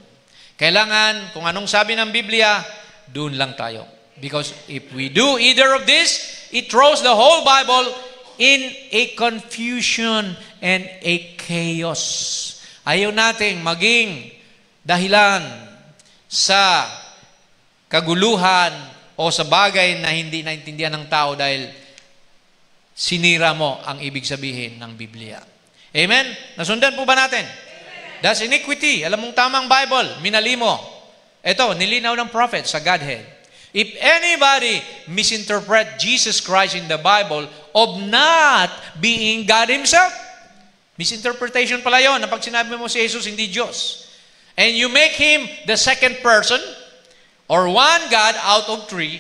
Kailangan, kung anong sabi ng Biblia, doon lang tayo. Because if we do either of this, it throws the whole Bible in a confusion and a chaos. Ayaw nating maging dahilan sa kaguluhan o sa bagay na hindi naintindihan ng tao dahil sinira mo ang ibig sabihin ng Biblia. Amen? Nasundan po ba natin? That's iniquity. Alam mong tamang Bible, minali mo. Ito, nilinaw ng prophet sa Godhead. If anybody misinterpret Jesus Christ in the Bible of not being God Himself, misinterpretation pala yun na pag sinabi mo si Jesus hindi Diyos. And you make Him the second person or one God out of 3,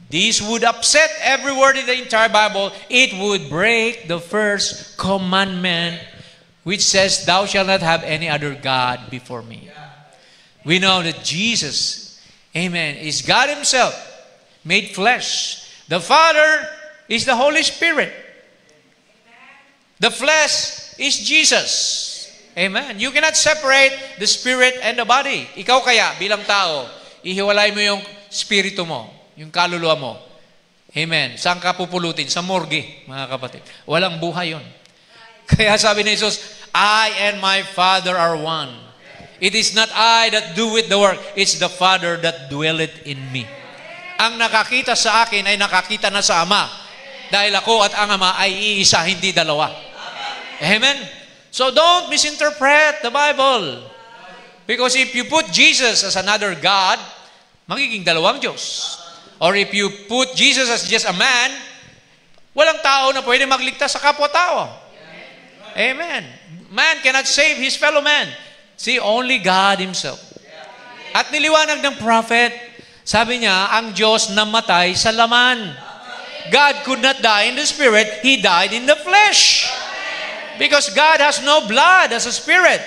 this would upset every word in the entire Bible. It would break the first commandment which says, thou shalt not have any other God before me. We know that Jesus, amen, is God Himself, made flesh. The Father is the Holy Spirit. The flesh is Jesus. Amen. You cannot separate the spirit and the body. Ikaw kaya, bilang tao, ihiwalay mo yung spirito mo, yung kaluluwa mo. Amen. Saan ka pupulutin? Sa morgue, mga kapatid. Walang buhay yun. Kaya sabi ni Jesus, I and my Father are one. It is not I that doeth the work, it's the Father that dwelleth in me. Ang nakakita sa akin ay nakakita na sa Ama. Dahil ako at ang Ama ay iisa, hindi dalawa. Amen? So don't misinterpret the Bible. Because if you put Jesus as another God, magiging dalawang Diyos. Or if you put Jesus as just a man, walang tao na pwede magligtas sa kapwa-tao. Amen. Man cannot save his fellow man. See, only God Himself. At niliwanag ng prophet, Sabi niya, ang Diyos namatay sa laman. God could not die in the spirit. He died in the flesh. Because God has no blood as a spirit.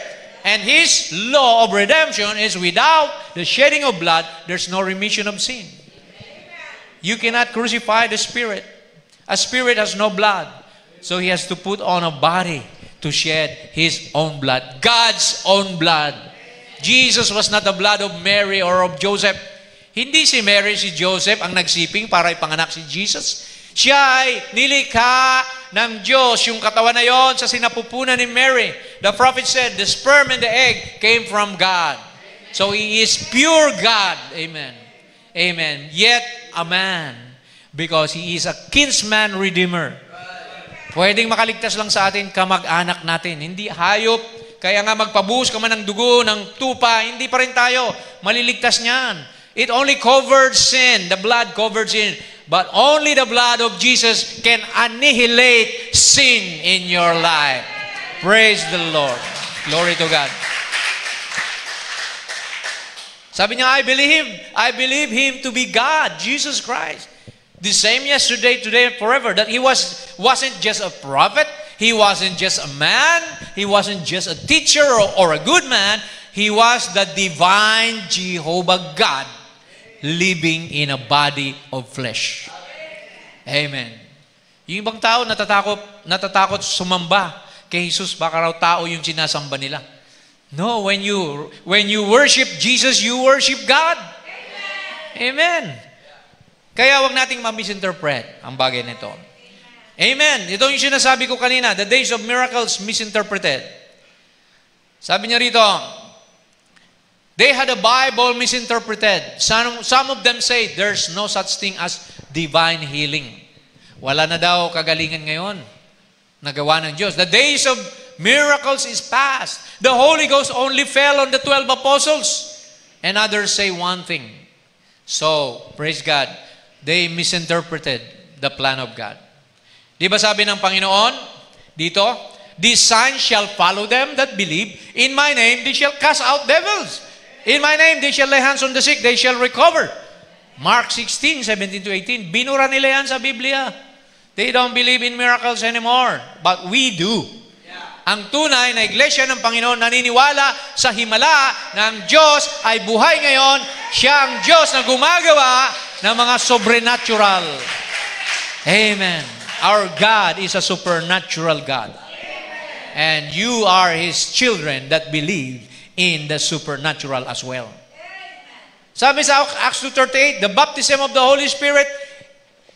And His law of redemption is without the shedding of blood, there's no remission of sin. You cannot crucify the spirit. A spirit has no blood. So He has to put on a body to shed His own blood. God's own blood. Jesus was not the blood of Mary or of Joseph. Hindi si Mary, si Joseph ang nagsiping para ipanganak si Jesus. Siya ay nilikha ng Diyos. Yung katawan na yon sa sinapupunan ni Mary. The prophet said, the sperm and the egg came from God. So He is pure God. Amen. Amen. Yet a man, because He is a kinsman redeemer. Pwedeng makaligtas lang sa atin kamag-anak natin. Hindi hayop. Kaya nga magpabuhos ka man ng dugo, ng tupa, hindi pa rin tayo maliligtas niyan. It only covered sin. The blood covered sin. But only the blood of Jesus can annihilate sin in your life. Praise the Lord. Glory to God. Sabi niya, I believe Him to be God, Jesus Christ. The same yesterday, today, and forever. That He wasn't just a prophet. He wasn't just a man. He wasn't just a teacher or a good man. He was the divine Jehovah God living in a body of flesh. Amen. Yung ibang tao natatakot sumamba kay Jesus, baka raw tao yung sinasamba nila. No, when you worship Jesus, you worship God. Amen. Kaya wag nating ma-misinterpret ang bagay nito. Amen. Ito yung sinasabi ko kanina, the days of miracles misinterpreted. Sabi niya rito, they had a Bible misinterpreted. Some of them say there's no such thing as divine healing. Wala na daw kagalingan ngayon. Nagawa ng Diyos. The days of miracles is past. The Holy Ghost only fell on the 12 apostles. And others say one thing. So, praise God, they misinterpreted the plan of God. Di ba sabi ng Panginoon dito, these signs shall follow them that believe. In my name, they shall cast out devils. In my name, they shall lay hands on the sick, they shall recover. Mark 16:17-18. Binura nila yan sa Biblia. They don't believe in miracles anymore. But we do. Ang tunay na iglesia ng Panginoon naniniwala sa himala na ang Diyos ay buhay ngayon. Siya ang Diyos na gumagawa ng mga supernatural. Amen. Our God is a supernatural God. And you are His children that believe in the supernatural as well. Sabi sa Acts 2:38, the baptism of the Holy Spirit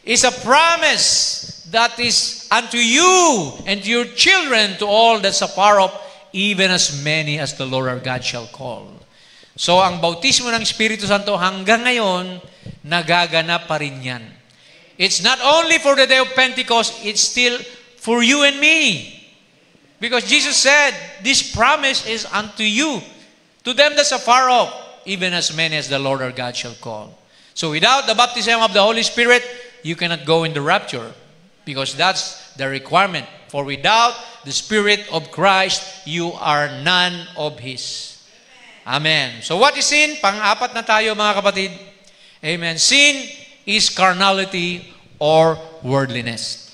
is a promise that is unto you and to your children, to all that's afar off, even as many as the Lord our God shall call. So, ang bautismo ng Espiritu Santo hanggang ngayon, nagaganap pa rin yan. It's not only for the day of Pentecost, it's still for you and me. Because Jesus said, this promise is unto you, to them that's afar off, even as many as the Lord our God shall call. So without the baptism of the Holy Spirit, you cannot go in the rapture, because that's the requirement. For without the Spirit of Christ, you are none of His. Amen. So what is sin? Pang-apat na tayo, mga kapatid. Amen. Sin is carnality or worldliness.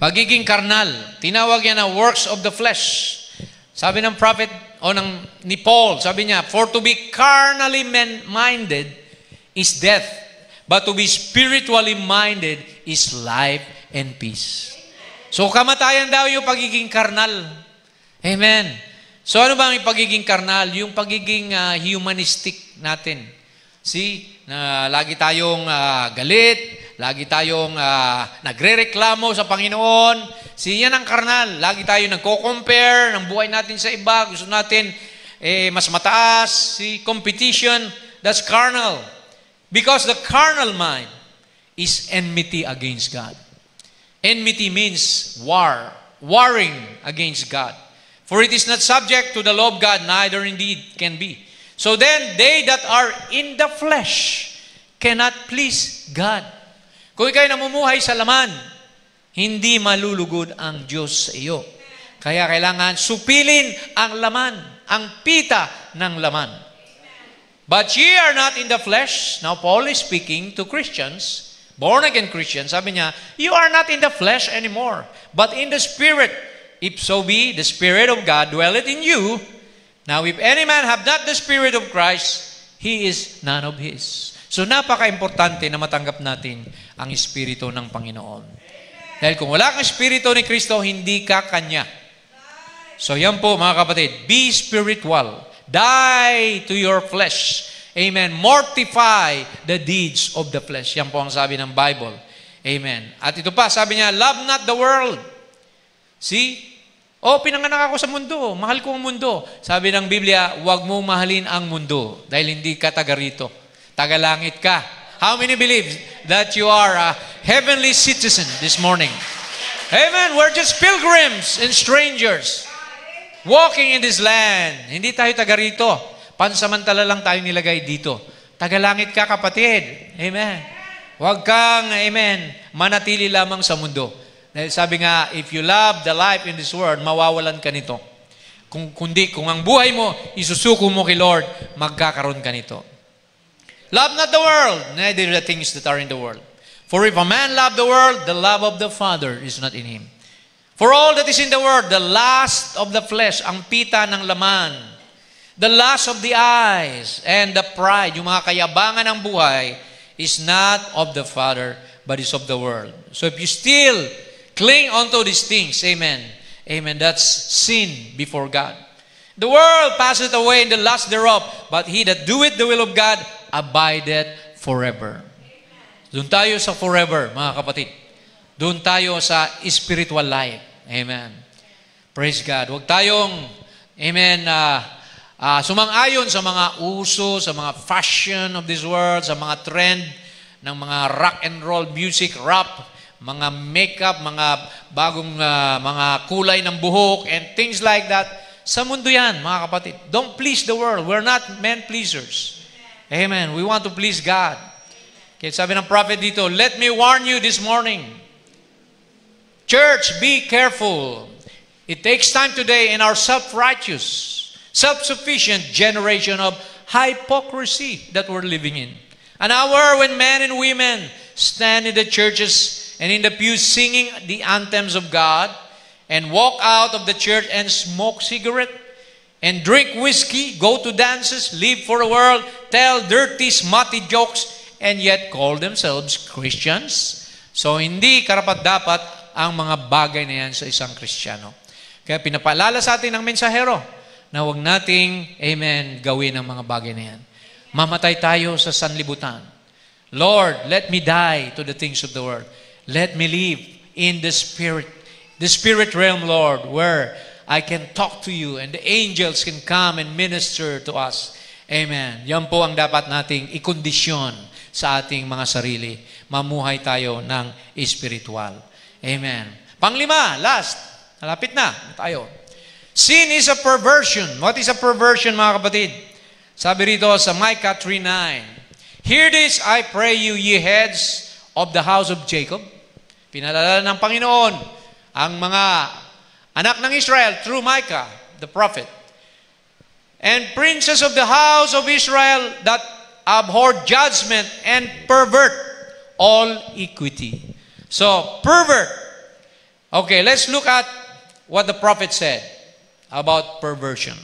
Pagiging karnal, tinawag yan na works of the flesh. Sabi ng prophet, ni Paul, sabi niya, for to be carnally minded is death, but to be spiritually minded is life and peace. So kamatayan daw yung pagiging karnal. Amen. So ano ba yung pagiging karnal? Yung pagiging humanistic natin. See, na lagi tayong galit, lagi tayong nagre-reklamo sa Panginoon. Yan ang karnal. Lagi tayo nagko-compare ng buhay natin sa iba. Gusto natin mas mataas. Competition. That's carnal. Because the carnal mind is enmity against God. Enmity means war. Warring against God. For it is not subject to the law of God, neither indeed can be. So then, they that are in the flesh cannot please God. Kung ikaw'y namumuhay sa laman, hindi malulugod ang Diyos sa iyo. Kaya kailangan supilin ang laman, ang pita ng laman. But ye are not in the flesh. Now, Paul is speaking to Christians, born-again Christians. Sabi niya, you are not in the flesh anymore, but in the Spirit. If so be, the Spirit of God dwelleth in you. Now, if any man have not the Spirit of Christ, he is none of his. So, napaka-importante na matanggap natin ang Espiritu ng Panginoon. Dahil kung wala kang Espiritu ni Kristo, hindi ka Kanya. So, yan po mga kapatid, be spiritual. Die to your flesh. Amen. Mortify the deeds of the flesh. Yan po ang sabi ng Bible. Amen. At ito pa, sabi niya, love not the world. See? Pinanganak ako sa mundo. Mahal ko ang mundo. Sabi ng Biblia, huwag mong mahalin ang mundo dahil hindi ka taga rito. Tagalangit ka. How many believe that you are a heavenly citizen this morning? Amen. We're just pilgrims and strangers walking in this land. Hindi tayo taga rito. Pansamantala lang tayo nilagay dito. Tagalangit ka, kapatid. Amen. Huwag kang, amen, manatili lamang sa mundo. Dahil sabi nga, if you love the life in this world, mawawalan ka nito. Kung ang buhay mo, isusuko mo kay Lord, magkakaroon ka nito. Love not the world, neither the things that are in the world. For if a man love the world, the love of the Father is not in him. For all that is in the world, the lust of the flesh, ang pita ng laman, the lust of the eyes, and the pride, yung mga kayabangan ng buhay, is not of the Father, but is of the world. So if you still cling onto these things, amen, amen, that's sin before God. The world passeth away in the lust thereof, but he that doeth the will of God abideth forever. Doon tayo sa forever, mga kapatid. Doon tayo sa spiritual life. Amen. Praise God. Huwag tayong, amen, sumang-ayon sa mga uso, sa mga fashion of this world, sa mga trend ng mga rock and roll music, rap, mga makeup, mga bagong mga kulay ng buhok, and things like that. Sa mundo yan, mga kapatid. Don't please the world. We're not men pleasers. Amen. We want to please God. Kaya sabi ng prophet dito, let me warn you this morning. Church, be careful. It takes time today in our self-righteous, self-sufficient generation of hypocrisy that we're living in. An hour when men and women stand in the churches and in the pews singing the anthems of God and walk out of the church and smoke cigarette and drink whiskey, go to dances, live for the world, tell dirty, smutty jokes, and yet call themselves Christians. So hindi karapat-dapat ang mga bagay na yan sa isang Kristiyano. Kaya pinapaalala sa atin ng mensahero na huwag nating, amen, gawin ang mga bagay na yan. Mamatay tayo sa sanlibutan. Lord, let me die to the things of the world. Let me live in the spirit realm, Lord, where I can talk to you and the angels can come and minister to us. Amen. Yan po ang dapat nating ikondisyon sa ating mga sarili. Mamuhay tayo ng espiritual. Amen. Panglima, last. Malapit na tayo. Sin is a perversion. What is a perversion, mga kapatid? Sabi rito sa Micah 3:9. Hear this, I pray you, ye heads of the house of Jacob. Pinalala ng Panginoon ang mga anak ng Israel through Micah, the prophet. And princes of the house of Israel that abhor judgment and pervert all equity. So, pervert. Okay, let's look at what the prophet said about perversion.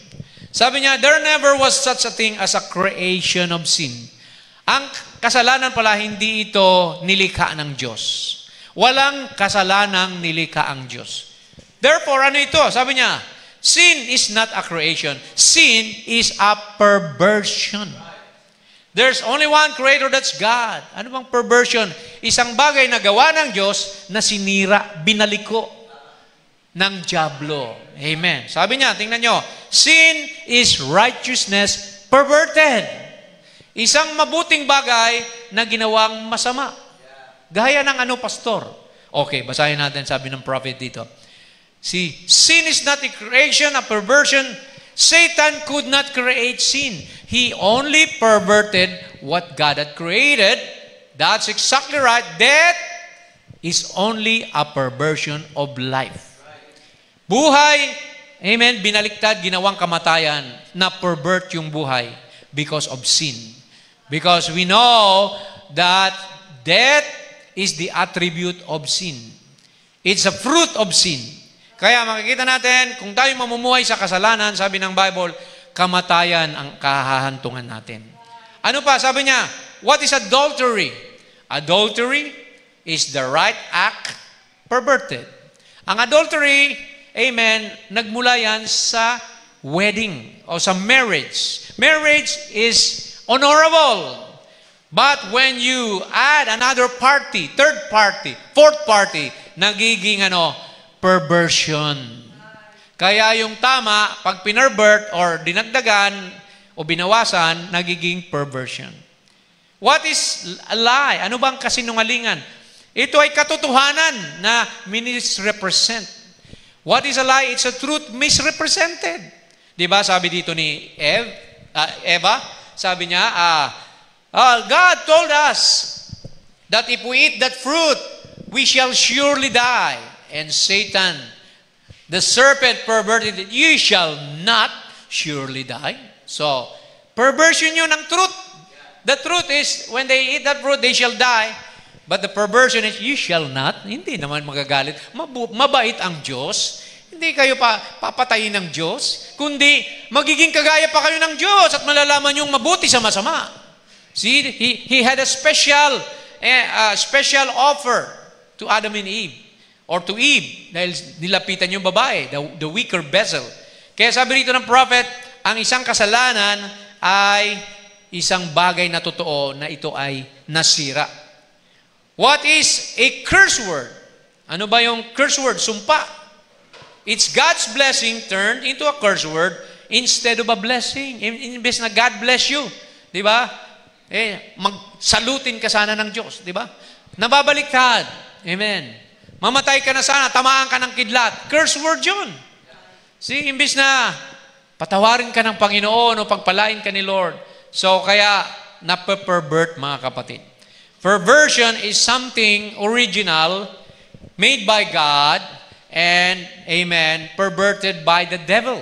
Sabi niya, there never was such a thing as a creation of sin. Ang kasalanan pala, hindi ito nilikha ng Diyos. Walang kasalanang nilikha ang Diyos. Therefore, ano ito? Sabi niya, sin is not a creation. Sin is a perversion. There's only one creator, that's God. Ano bang perversion? Isang bagay na gawa ng Diyos na sinira, binaliko ng dyablo. Amen. Sabi niya, tingnan nyo, sin is righteousness perverted. Isang mabuting bagay na ginawang masama. Gaya ng ano, pastor? Okay, basahin natin, sabi ng prophet dito. See, sin is not a creation, a perversion. Satan could not create sin. He only perverted what God had created. That's exactly right. Death is only a perversion of life. Buhay, amen, binaliktad, ginawang kamatayan na pervert yung buhay. because of sin. Because we know that death is the attribute of sin. It's a fruit of sin. Kaya makikita natin, kung tayo mamumuhay sa kasalanan, sabi ng Bible, kamatayan ang kahahantungan natin. Ano pa? Sabi niya, what is adultery? Adultery is the right act perverted. Ang adultery, amen, nagmula yan sa wedding o sa marriage. Marriage is honorable. But when you add another party, third party, fourth party, nagiging perversion. Kaya yung tama, pag pinervert or dinagdagan o binawasan, nagiging perversion. What is a lie? Ano bang kasinungalingan? Ito ay katotohanan na misrepresent. What is a lie? It's a truth misrepresented. Diba sabi dito ni Eva, sabi niya, God told us that if we eat that fruit, we shall surely die. And Satan, the serpent, perverted it, you shall not surely die. So, perversion yun ng truth. The truth is, when they eat that fruit, they shall die. But the perversion is, you shall not. Hindi naman magagalit. Mabait ang Diyos. Hindi kayo papatayin ng Diyos. Kundi, magiging kagaya pa kayo ng Diyos at malalaman yung mabuti sa masama. See, he had a special offer to Adam and Eve. Or to Eve, dahil nilapitan yung babae, the weaker vessel. Kaya sabi rito ng prophet, ang isang kasalanan ay isang bagay na totoo na ito ay nasira. What is a curse word? Ano ba yung curse word? Sumpa. It's God's blessing turned into a curse word instead of a blessing. Imbes na God bless you. Di ba? Magsalutin ka sana ng Diyos. Di ba? Nababaliktad. Amen. Mamatay ka na sana, tamaan ka ng kidlat. Curse word yun. See, imbis na patawarin ka ng Panginoon o pagpalain ka ni Lord. So, kaya nape-pervert, mga kapatid. Perversion is something original, made by God, and, amen, perverted by the devil.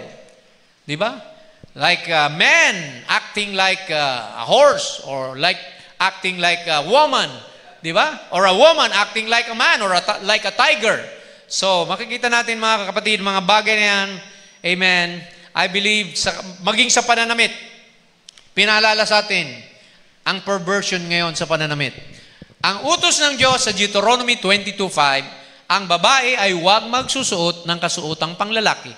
Di ba? Like a man acting like a horse, or like acting like a woman. Di ba? Or a woman acting like a man, or like a tiger. So, makikita natin, mga kapatid, mga bagay na yan, amen, I believe, maging sa pananamit, pinaalala sa atin, ang perversion ngayon sa pananamit. Ang utos ng Diyos sa Deuteronomy 22:5, ang babae ay huwag magsusuot ng kasuotang panglalaki,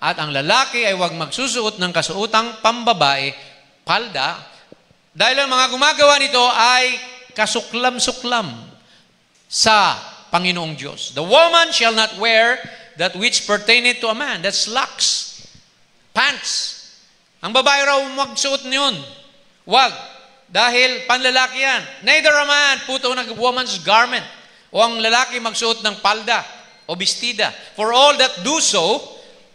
at ang lalaki ay huwag magsusuot ng kasuotang pambabae, palda, dahil ang mga gumagawa nito ay kasuklam-suklam sa Panginoong Diyos. The woman shall not wear that which pertaineth to a man. That's slacks, pants. Ang babae raw magsuot niyon. Wag. Dahil panlalaki yan. Neither a man put on a woman's garment. O ang lalaki magsuot ng palda o bestida. For all that do so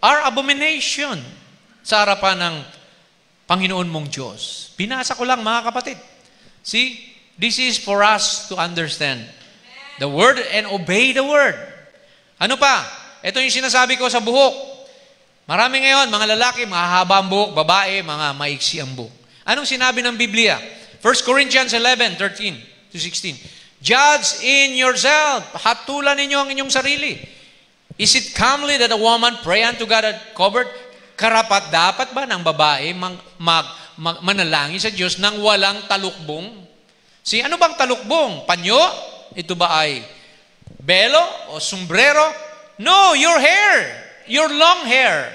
are abomination sa harapan ng Panginoon mong Diyos. Binasa ko lang, mga kapatid. See, this is for us to understand the word and obey the word. Ano pa? Ito yung sinasabi ko sa buhok. Marami ngayon, mga lalaki, mahahaba ang buhok, babae, mga maiksi ang buhok. Anong sinabi ng Biblia? 1 Corinthians 11:13-16. Judge in yourself. Hatulan ninyo ang inyong sarili. Is it comely that a woman pray unto God at covered? Karapat dapat ba ng babae manalangin sa Diyos nang walang talukbong? Si ano bang talukbong? Panyo? Ito ba ay belo o sombrero? No, your hair. Your long hair.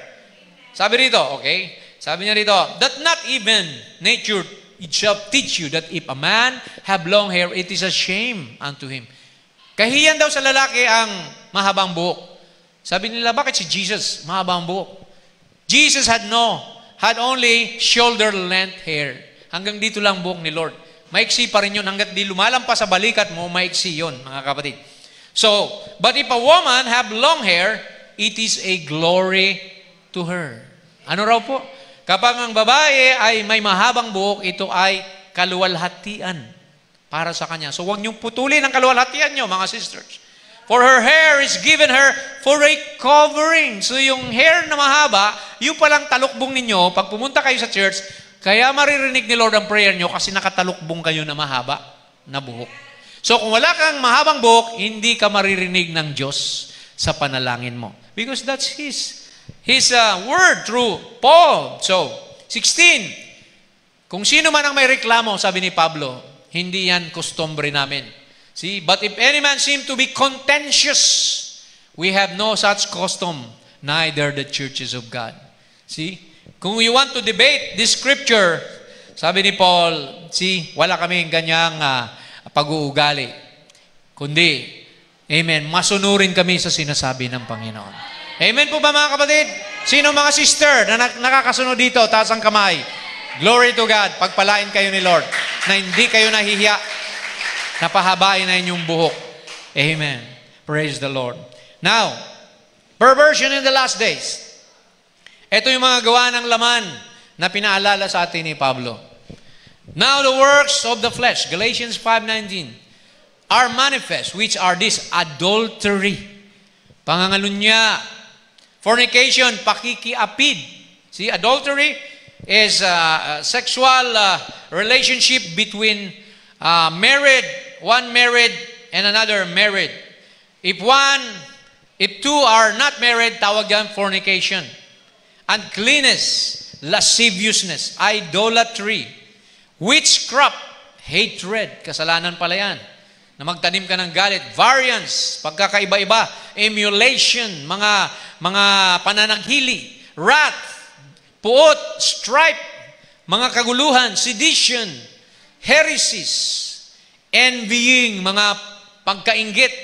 Sabi rito, okay? Sabi niya rito, that not even nature it shall teach you that if a man have long hair, it is a shame unto him. Kahiyan daw sa lalaki ang mahabang buhok. Sabi nila, bakit si Jesus mahabang buhok? Jesus had only shoulder length hair. Hanggang dito lang buhok ni Lord. Maiksi pa rin yun. Hanggat di lumalampas sa balikat mo, maiksi yun, mga kapatid. So, but if a woman have long hair, it is a glory to her. Ano raw po? Kapag ang babae ay may mahabang buhok, ito ay kaluwalhatian para sa kanya. So huwag niyong putulin ang kaluwalhatian niyo, mga sisters. For her hair is given her for a covering. So yung hair na mahaba, yung palang talukbong ninyo, pag pumunta kayo sa church, Kaya maririnig ni Lord ang prayer nyo kasi nakatalukbong kayo na mahaba na buhok. So kung wala kang mahabang buhok, hindi ka maririnig ng Diyos sa panalangin mo. Because that's His word through Paul. So, 16. Kung sino man ang may reklamo, sabi ni Pablo, hindi yan kustombre namin. See, but if any man seem to be contentious, we have no such custom, neither the churches of God. See, kung you want to debate this scripture, sabi ni Paul, see, wala kaming ganyang pag-uugali. Kundi, amen, masunurin kami sa sinasabi ng Panginoon. Amen po ba mga kapatid? Sino mga sister na nakakasunod dito? Taas ang kamay. Glory to God. Pagpalain kayo ni Lord na hindi kayo nahihiya. Napahabain na inyong buhok. Amen. Praise the Lord. Now, perversion in the last days. Ito yung mga gawa ng laman na pinaalala sa atin ni Pablo. Now the works of the flesh, Galatians 5:19, are manifest, which are this: adultery, pangangalunya, fornication, pakikiapid. See, adultery is a sexual relationship between one married and another married. If two are not married, tawag yan fornication. Uncleanness, lasciviousness, idolatry, witchcraft, hatred, kasalanan pala yan, na magtanim ka ng galit, variance, pagkakaiba-iba, emulation, mga pananaghili, wrath, puot, strife, mga kaguluhan, sedition, heresies, envying, mga pagkainggit,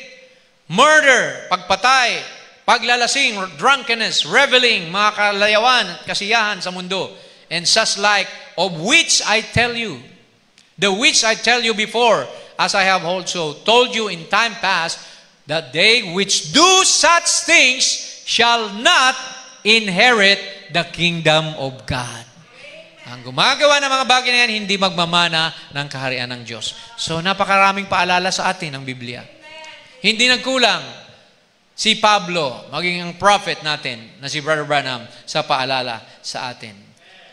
murder, pagpatay, paglalasing, drunkenness, reveling, mga kalayawan, kasiyahan sa mundo, and such like, of which I tell you, the which I tell you before, as I have also told you in time past, that they which do such things shall not inherit the kingdom of God. Ang gumagawa ng mga bagay na yan, hindi magmamana ng kaharian ng Diyos. So, napakaraming paalala sa atin ng Biblia. Hindi nagkulang si Pablo, maging ang prophet natin, na si Brother Branham, sa paalala sa atin.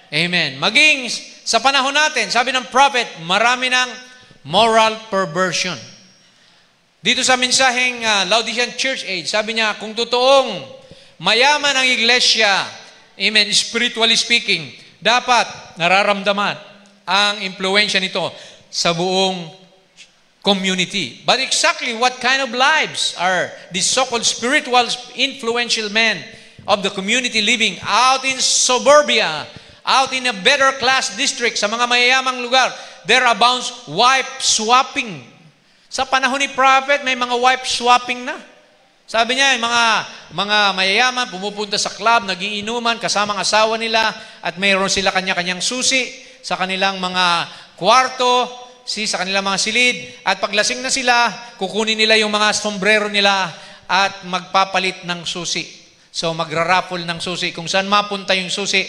Amen. Maging sa panahon natin, sabi ng prophet, marami ng moral perversion. Dito sa mensaheng Laodicean Church Age, sabi niya, kung totoong mayaman ang iglesia, amen, spiritually speaking, dapat nararamdaman ang impluensya nito sa buong community. But exactly what kind of lives are these so-called spiritual, influential men of the community living out in suburbia, out in a better class district, sa mga mayayamang lugar? There abounds wife swapping. Sa panahon ni prophet, may mga wife swapping na. Sabi niya, mga mayayaman pumupunta sa club, nagiinuman kasama ang asawa nila, at mayroon sila kanya-kanyang susi sa kanilang mga kwarto, sa kanilang mga silid, at paglasing na sila, kukunin nila yung mga sombrero nila at magpapalit ng susi. So magraraffle ng susi. Kung saan mapunta yung susi,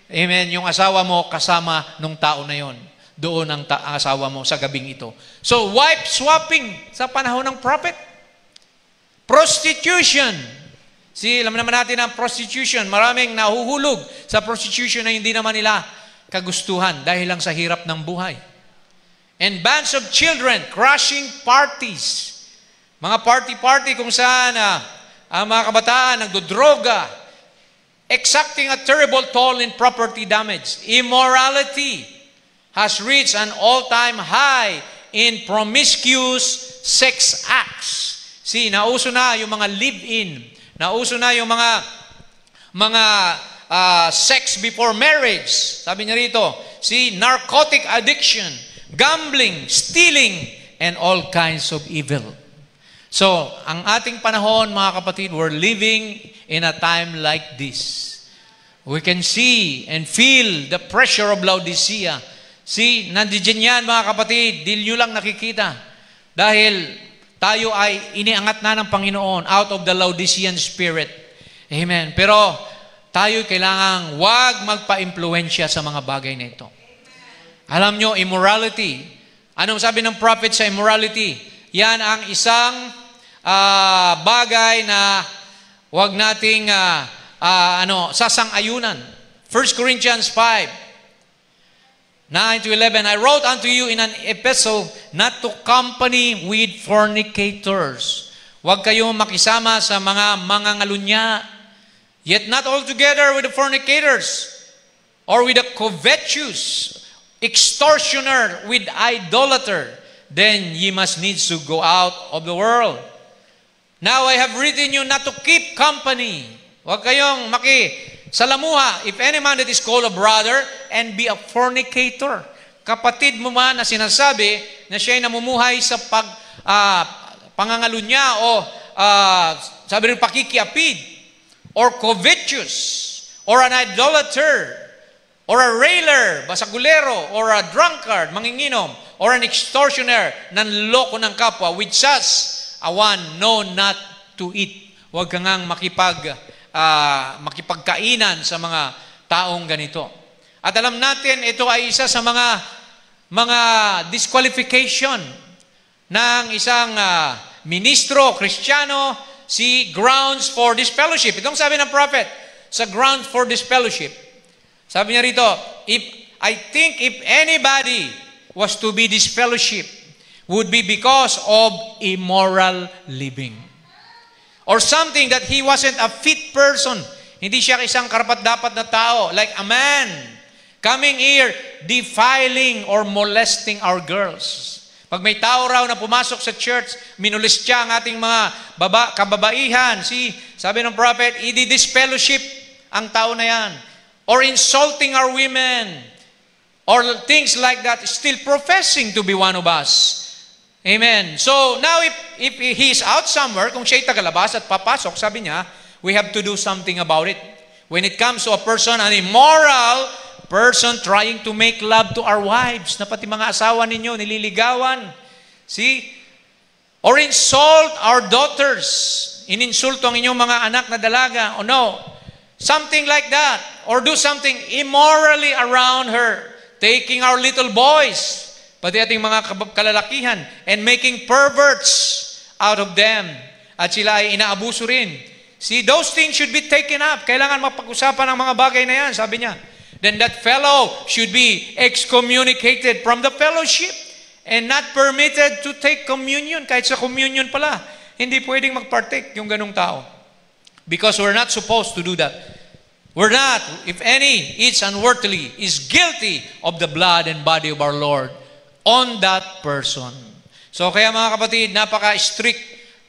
amen, yung asawa mo kasama nung tao na yon. Doon ang asawa mo sa gabing ito. So wife swapping sa panahon ng prophet. Prostitution. Alam naman natin ang prostitution. Maraming nahuhulog sa prostitution na hindi naman nila kagustuhan dahil lang sa hirap ng buhay. And bands of children, crashing parties. Mga party-party kung saan ang mga kabataan nagdodroga, exacting a terrible toll in property damage. Immorality has reached an all-time high in promiscuous sex acts. Nauso na yung mga live-in. Nauso na yung mga sex before marriage. Sabi niya rito, narcotic addiction, gambling, stealing, and all kinds of evil. So, ang ating panahon, mga kapatid, we're living in a time like this. We can see and feel the pressure of Laodicea. Nandiyan yan, mga kapatid, di nyo lang nakikita. Dahil tayo ay iniangat na ng Panginoon out of the Laodicean spirit. Amen. Pero tayo kailangang wag magpa-impluensya sa mga bagay na ito. Alam nyo, immorality. Anong sabi ng prophet sa immorality? Yan ang isang bagay na wag nating sasang-ayunan. 1 Corinthians 5. 9 to 11, I wrote unto you in an epistle not to company with fornicators. Huwag kayong makisama sa mga mangangalunya. Yet not altogether with the fornicators, or with the covetous, extortioner, with idolater. Then ye must needs to go out of the world. Now I have written you not to keep company. Huwag kayong makisalamuha. If any man that is called a brother and be a fornicator. Kapatid mo man na sinasabi na siya'y namumuhay sa pangangalunya o sabi rin pakikiapid, or covetous, or an idolater, or a railer, basagulero, or a drunkard, manginginom, or an extortioner, nanloko ng kapwa, with such a one know not to eat. Huwag ka ngang makipagkainan sa mga taong ganito. At alam natin, ito ay isa sa mga disqualification ng isang ministro, Kristiyano, si grounds for disfellowship. Itong sabi ng prophet, sa grounds for disfellowship. Sabi niya rito, I think if anybody was to be disfellowship, would be because of immoral living. Or something that he wasn't a fit person. Hindi siya isang karapat-dapat na tao, like a man coming here, defiling or molesting our girls. Pag may tao raw na pumasok sa church, minulist siya ang ating mga kababaihan. Sabi ng prophet, i-disfellowship ang tao na yan. Or insulting our women. Or things like that, still professing to be one of us. Amen. So now if he is out somewhere, kung siya'y tagalabas at papasok, sabi niya, we have to do something about it. When it comes to a person, an immoral person trying to make love to our wives, na pati mga asawa ninyo nililigawan. See? Or insult our daughters. Ininsulto ang inyong mga anak na dalaga. O no. Something like that. Or do something immorally around her. Taking our little boys, pati ating mga kalalakihan, and making perverts out of them. At sila ay inaabuso rin. See, those things should be taken up. Kailangan mapag-usapan ang mga bagay na yan, sabi niya. Then that fellow should be excommunicated from the fellowship and not permitted to take communion. Kahit sa communion pala, hindi pwedeng magpartake yung ganung tao. Because we're not supposed to do that. We're not. If any eats unworthily, is guilty of the blood and body of our Lord on that person. So kaya mga kapatid, napaka-strict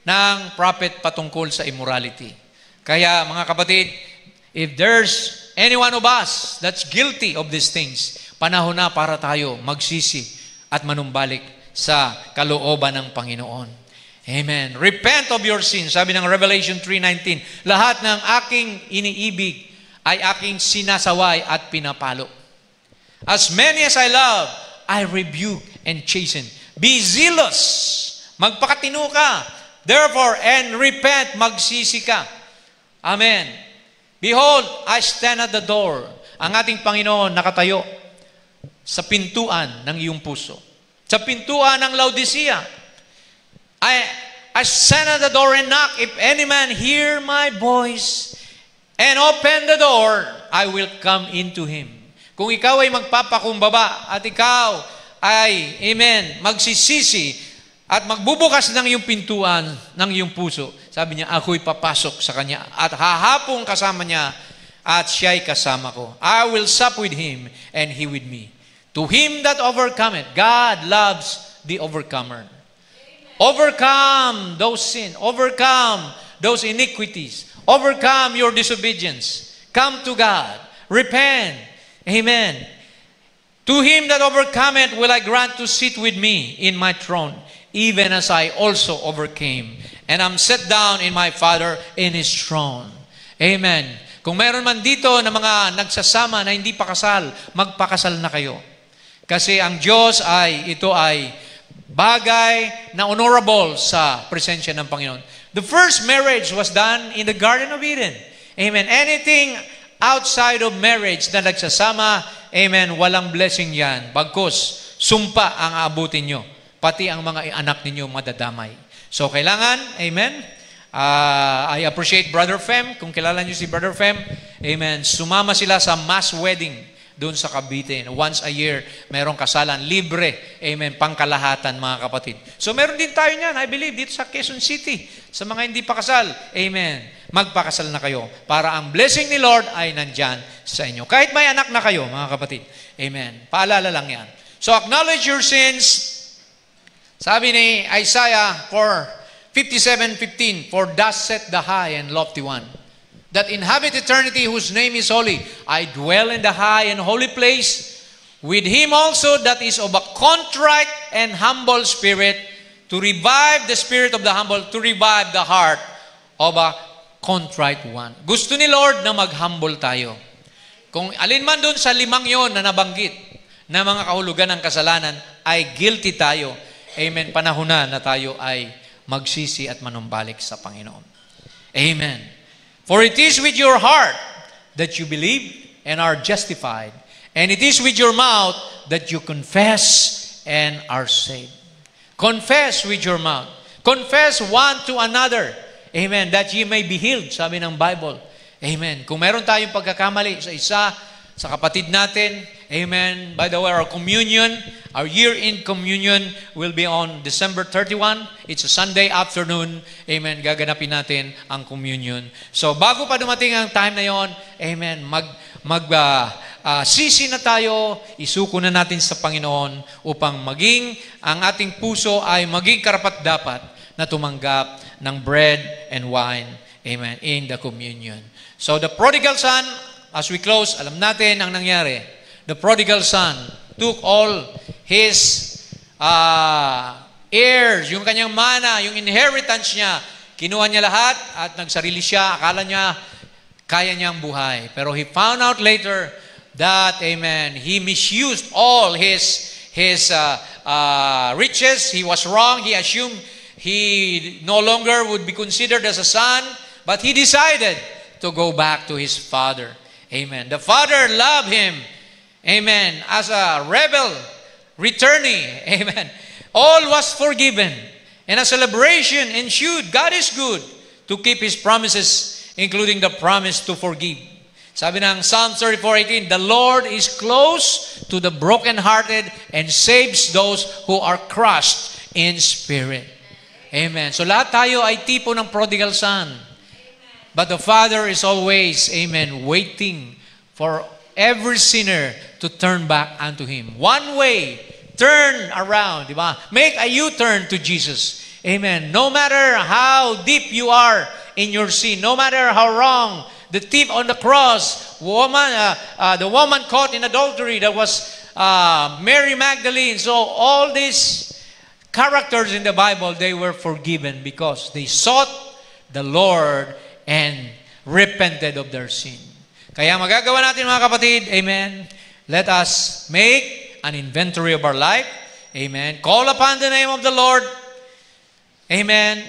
ng prophet patungkol sa immorality. Kaya mga kapatid, if there's any one of us that's guilty of these things, panahon na para tayo magsisi at manumbalik sa kalooban ng Panginoon. Amen. Repent of your sins. Sabi ng Revelation 3:19, lahat ng aking iniibig ay aking sinasaway at pinapalo. As many as I love, I rebuke and chasten. Be zealous. Magpakatino ka. Therefore, and repent, magsisi ka. Amen. Behold, I stand at the door. Ang ating Panginoon nakatayo sa pintuan ng iyong puso. Sa pintuan ng Laodicea. I stand at the door and knock. If any man hear my voice and open the door, I will come into him. Kung ikaw ay magpapakumbaba at ikaw ay, amen, magsisisi at magbubukas ng iyong pintuan ng iyong puso, sabi niya, ako'y papasok sa kanya at hahapong kasama niya at siya'y kasama ko. I will sup with him and he with me. To him that overcometh, God loves the overcomer. Overcome those sins. Overcome those iniquities. Overcome your disobedience. Come to God. Repent. Amen. To him that overcometh will I grant to sit with me in my throne, even as I also overcame, and I'm set down in my Father in His throne. Amen. Kung mayroon man dito na mga nagsasama na hindi pa kasal, magpakasal na kayo. Kasi ang Diyos ito ay bagay na honorable sa presensya ng Panginoon. The first marriage was done in the Garden of Eden. Amen. Anything outside of marriage na nagsasama, amen, walang blessing yan. Bagkus, sumpa ang aabutin nyo. Pati ang mga anak ninyo madadamay. So, kailangan, amen, I appreciate Brother Fem. Kung kilala nyo si Brother Fem, amen, sumama sila sa mass wedding doon sa Cavite. Once a year, merong kasalan. Libre. Amen. Pangkalahatan, mga kapatid. So meron din tayo niyan, I believe, dito sa Quezon City. Sa mga hindi pa kasal. Amen. Magpakasal na kayo. Para ang blessing ni Lord ay nandyan sa inyo. Kahit may anak na kayo, mga kapatid. Amen. Paalala lang yan. So acknowledge your sins. Sabi ni Isaiah 57:15, "For thus saith the high and lofty one, that inhabit eternity, whose name is holy. I dwell in the high and holy place, with him also that is of a contrite and humble spirit, to revive the spirit of the humble, to revive the heart of a contrite one." Gusto ni Lord na mag-humble tayo. Kung alin man doon sa 5 yon na nabanggit, na mga kahulugan ng kasalanan, ay guilty tayo. Amen. Panahon na tayo ay magsisi at manumbalik sa Panginoon. Amen. "For it is with your heart that you believe and are justified, and it is with your mouth that you confess and are saved." Confess with your mouth. Confess one to another. Amen. That ye may be healed, sabi ng Bible. Amen. Kung meron tayong pagkakamali sa isa, sa kapatid natin, amen. By the way, our communion, our year-end communion will be on December 31. It's a Sunday afternoon. Amen. Gaganapin natin ang communion. So, bago pa dumating ang time na yon, amen, sisi na tayo, isuko na natin sa Panginoon upang maging, ang ating puso ay maging karapat-dapat na tumanggap ng bread and wine, amen, in the communion. So, the prodigal son, as we close, alam natin ang nangyari. The prodigal son took all his heirs, yung kanyang mana, yung inheritance niya, kinuha niya lahat at nagsarili siya. Akala niya, kaya niyang buhay. Pero he found out later that, amen, he misused all his riches. He was wrong. He assumed he no longer would be considered as a son, but he decided to go back to his father. Amen. The father loved him. Amen. As a rebel, returning. Amen. All was forgiven. And a celebration ensued. God is good to keep His promises, including the promise to forgive. Sabi ng Psalm 34:18, "The Lord is close to the brokenhearted and saves those who are crushed in spirit." Amen. So lahat tayo ay tipo ng prodigal son. But the Father is always, amen, waiting for every sinner to turn back unto Him. One way, turn around, di ba? Make a U-turn to Jesus. Amen. No matter how deep you are in your sin, no matter how wrong, the thief on the cross, the woman caught in adultery, that was Mary Magdalene. So all these characters in the Bible, they were forgiven because they sought the Lord and repented of their sin. Kaya magagawa natin, mga kapatid, amen, let us make an inventory of our life. Amen. Call upon the name of the Lord. Amen.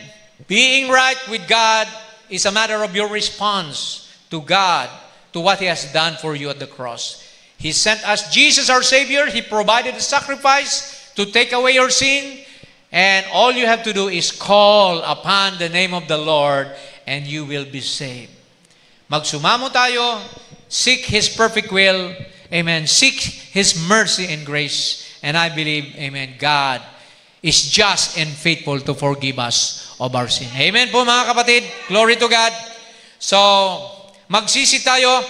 Being right with God is a matter of your response to God, to what He has done for you at the cross. He sent us Jesus, our Savior. He provided a sacrifice to take away your sin. And all you have to do is call upon the name of the Lord and you will be saved. Magsumamo tayo, seek His perfect will, amen, seek His mercy and grace, and I believe, amen, God is just and faithful to forgive us of our sin. Amen po, mga kapatid. Glory to God. So, magsisi tayo,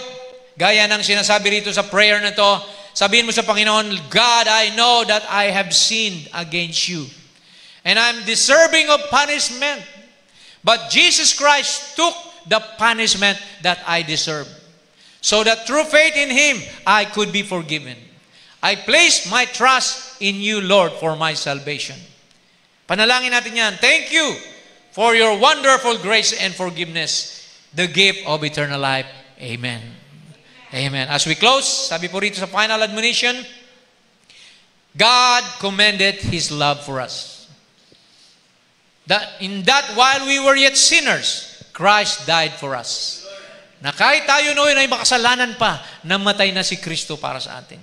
gaya ng sinasabi rito sa prayer na to, sabihin mo sa Panginoon, "God, I know that I have sinned against you, and I'm deserving of punishment. But Jesus Christ took the punishment that I deserve, so that through faith in Him, I could be forgiven. I place my trust in you, Lord, for my salvation." Panalangin natin yan. Thank you for your wonderful grace and forgiveness, the gift of eternal life. Amen. Amen. As we close, sabi po rito sa final admonition, God commended His love for us. That while we were yet sinners, Christ died for us. Na kahit tayo noon ay makasalanan pa, namatay na si Kristo para sa atin.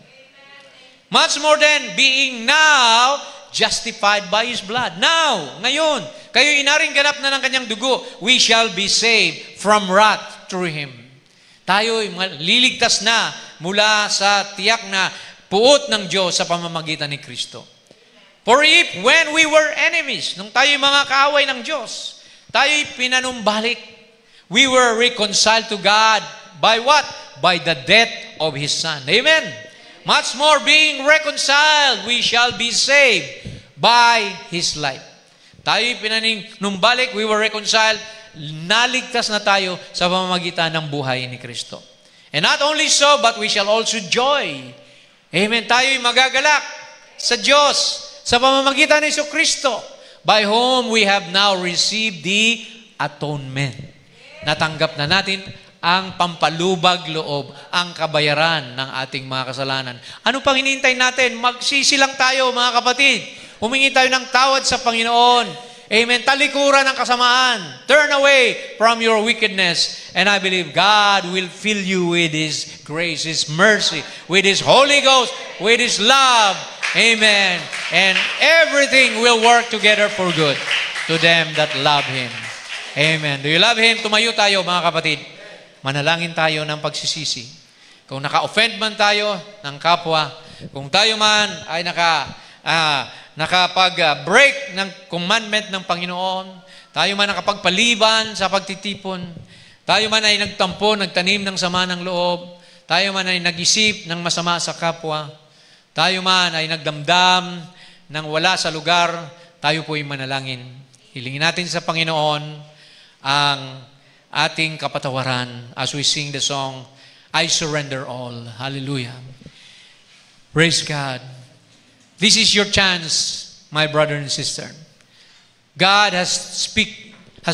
Much more than being now justified by His blood. Now, ngayon, kayo inaring ganap na ng kanyang dugo, we shall be saved from wrath through Him. Tayo liligtas na mula sa tiyak na puot ng Diyos sa pamamagitan ni Kristo. For if when we were enemies, nung tayo'y mga kaaway ng Diyos, tayo'y pinanumbalik, we were reconciled to God by what? By the death of His Son. Amen? Much more being reconciled, we shall be saved by His life. Tayo'y pinanumbalik, we were reconciled, naligtas na tayo sa pamamagitan ng buhay ni Kristo. And not only so, but we shall also joy. Amen? Tayo'y magagalak sa Diyos, sa pamamagitan ni Kristo, by whom we have now received the atonement. Natanggap na natin ang pampalubag loob, ang kabayaran ng ating mga kasalanan. Ano pang hinihintay natin? Magsisi lang tayo, mga kapatid. Humingi tayo ng tawad sa Panginoon. Amen. Talikuran ng kasamaan. Turn away from your wickedness. And I believe God will fill you with His grace, His mercy, with His Holy Ghost, with His love. Amen. And everything will work together for good to them that love Him. Amen. Do you love Him? Tumayo tayo, mga kapatid. Manalangin tayo ng pagsisisi. Kung naka-offend man tayo ng kapwa, kung tayo man ay nakapag-break ng commandment ng Panginoon, tayo man nakapagpaliban sa pagtitipon, tayo man ay nagtampo, nagtanim ng sama ng loob, tayo man ay nag-isip ng masama sa kapwa, tayo man ay nagdamdam ng wala sa lugar, tayo po ay manalangin. Hilingin natin sa Panginoon ang ating kapatawaran as we sing the song, I Surrender All. Hallelujah. Praise God. This is your chance, my brother and sister. God has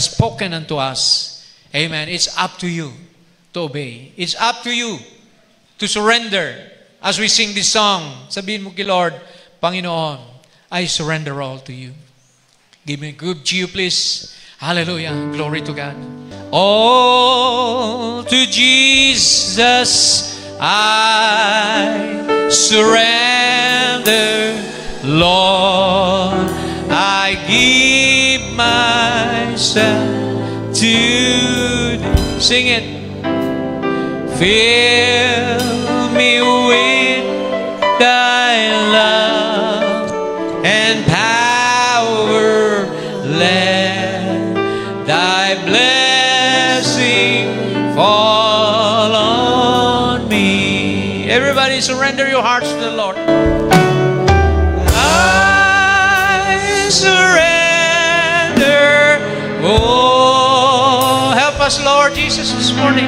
spoken unto us. Amen. It's up to you to obey. It's up to you to surrender. As we sing this song, sabihin mo kay Lord, Panginoon, I surrender all to you. Give me a good to you, please. Hallelujah. Glory to God. All to Jesus I surrender, Lord. I give myself to thee. Sing it. Fill me with thy love and power, let thy blessing fall on me. Everybody surrender your hearts to the Lord. I surrender. Oh, help us, Lord Jesus, this morning.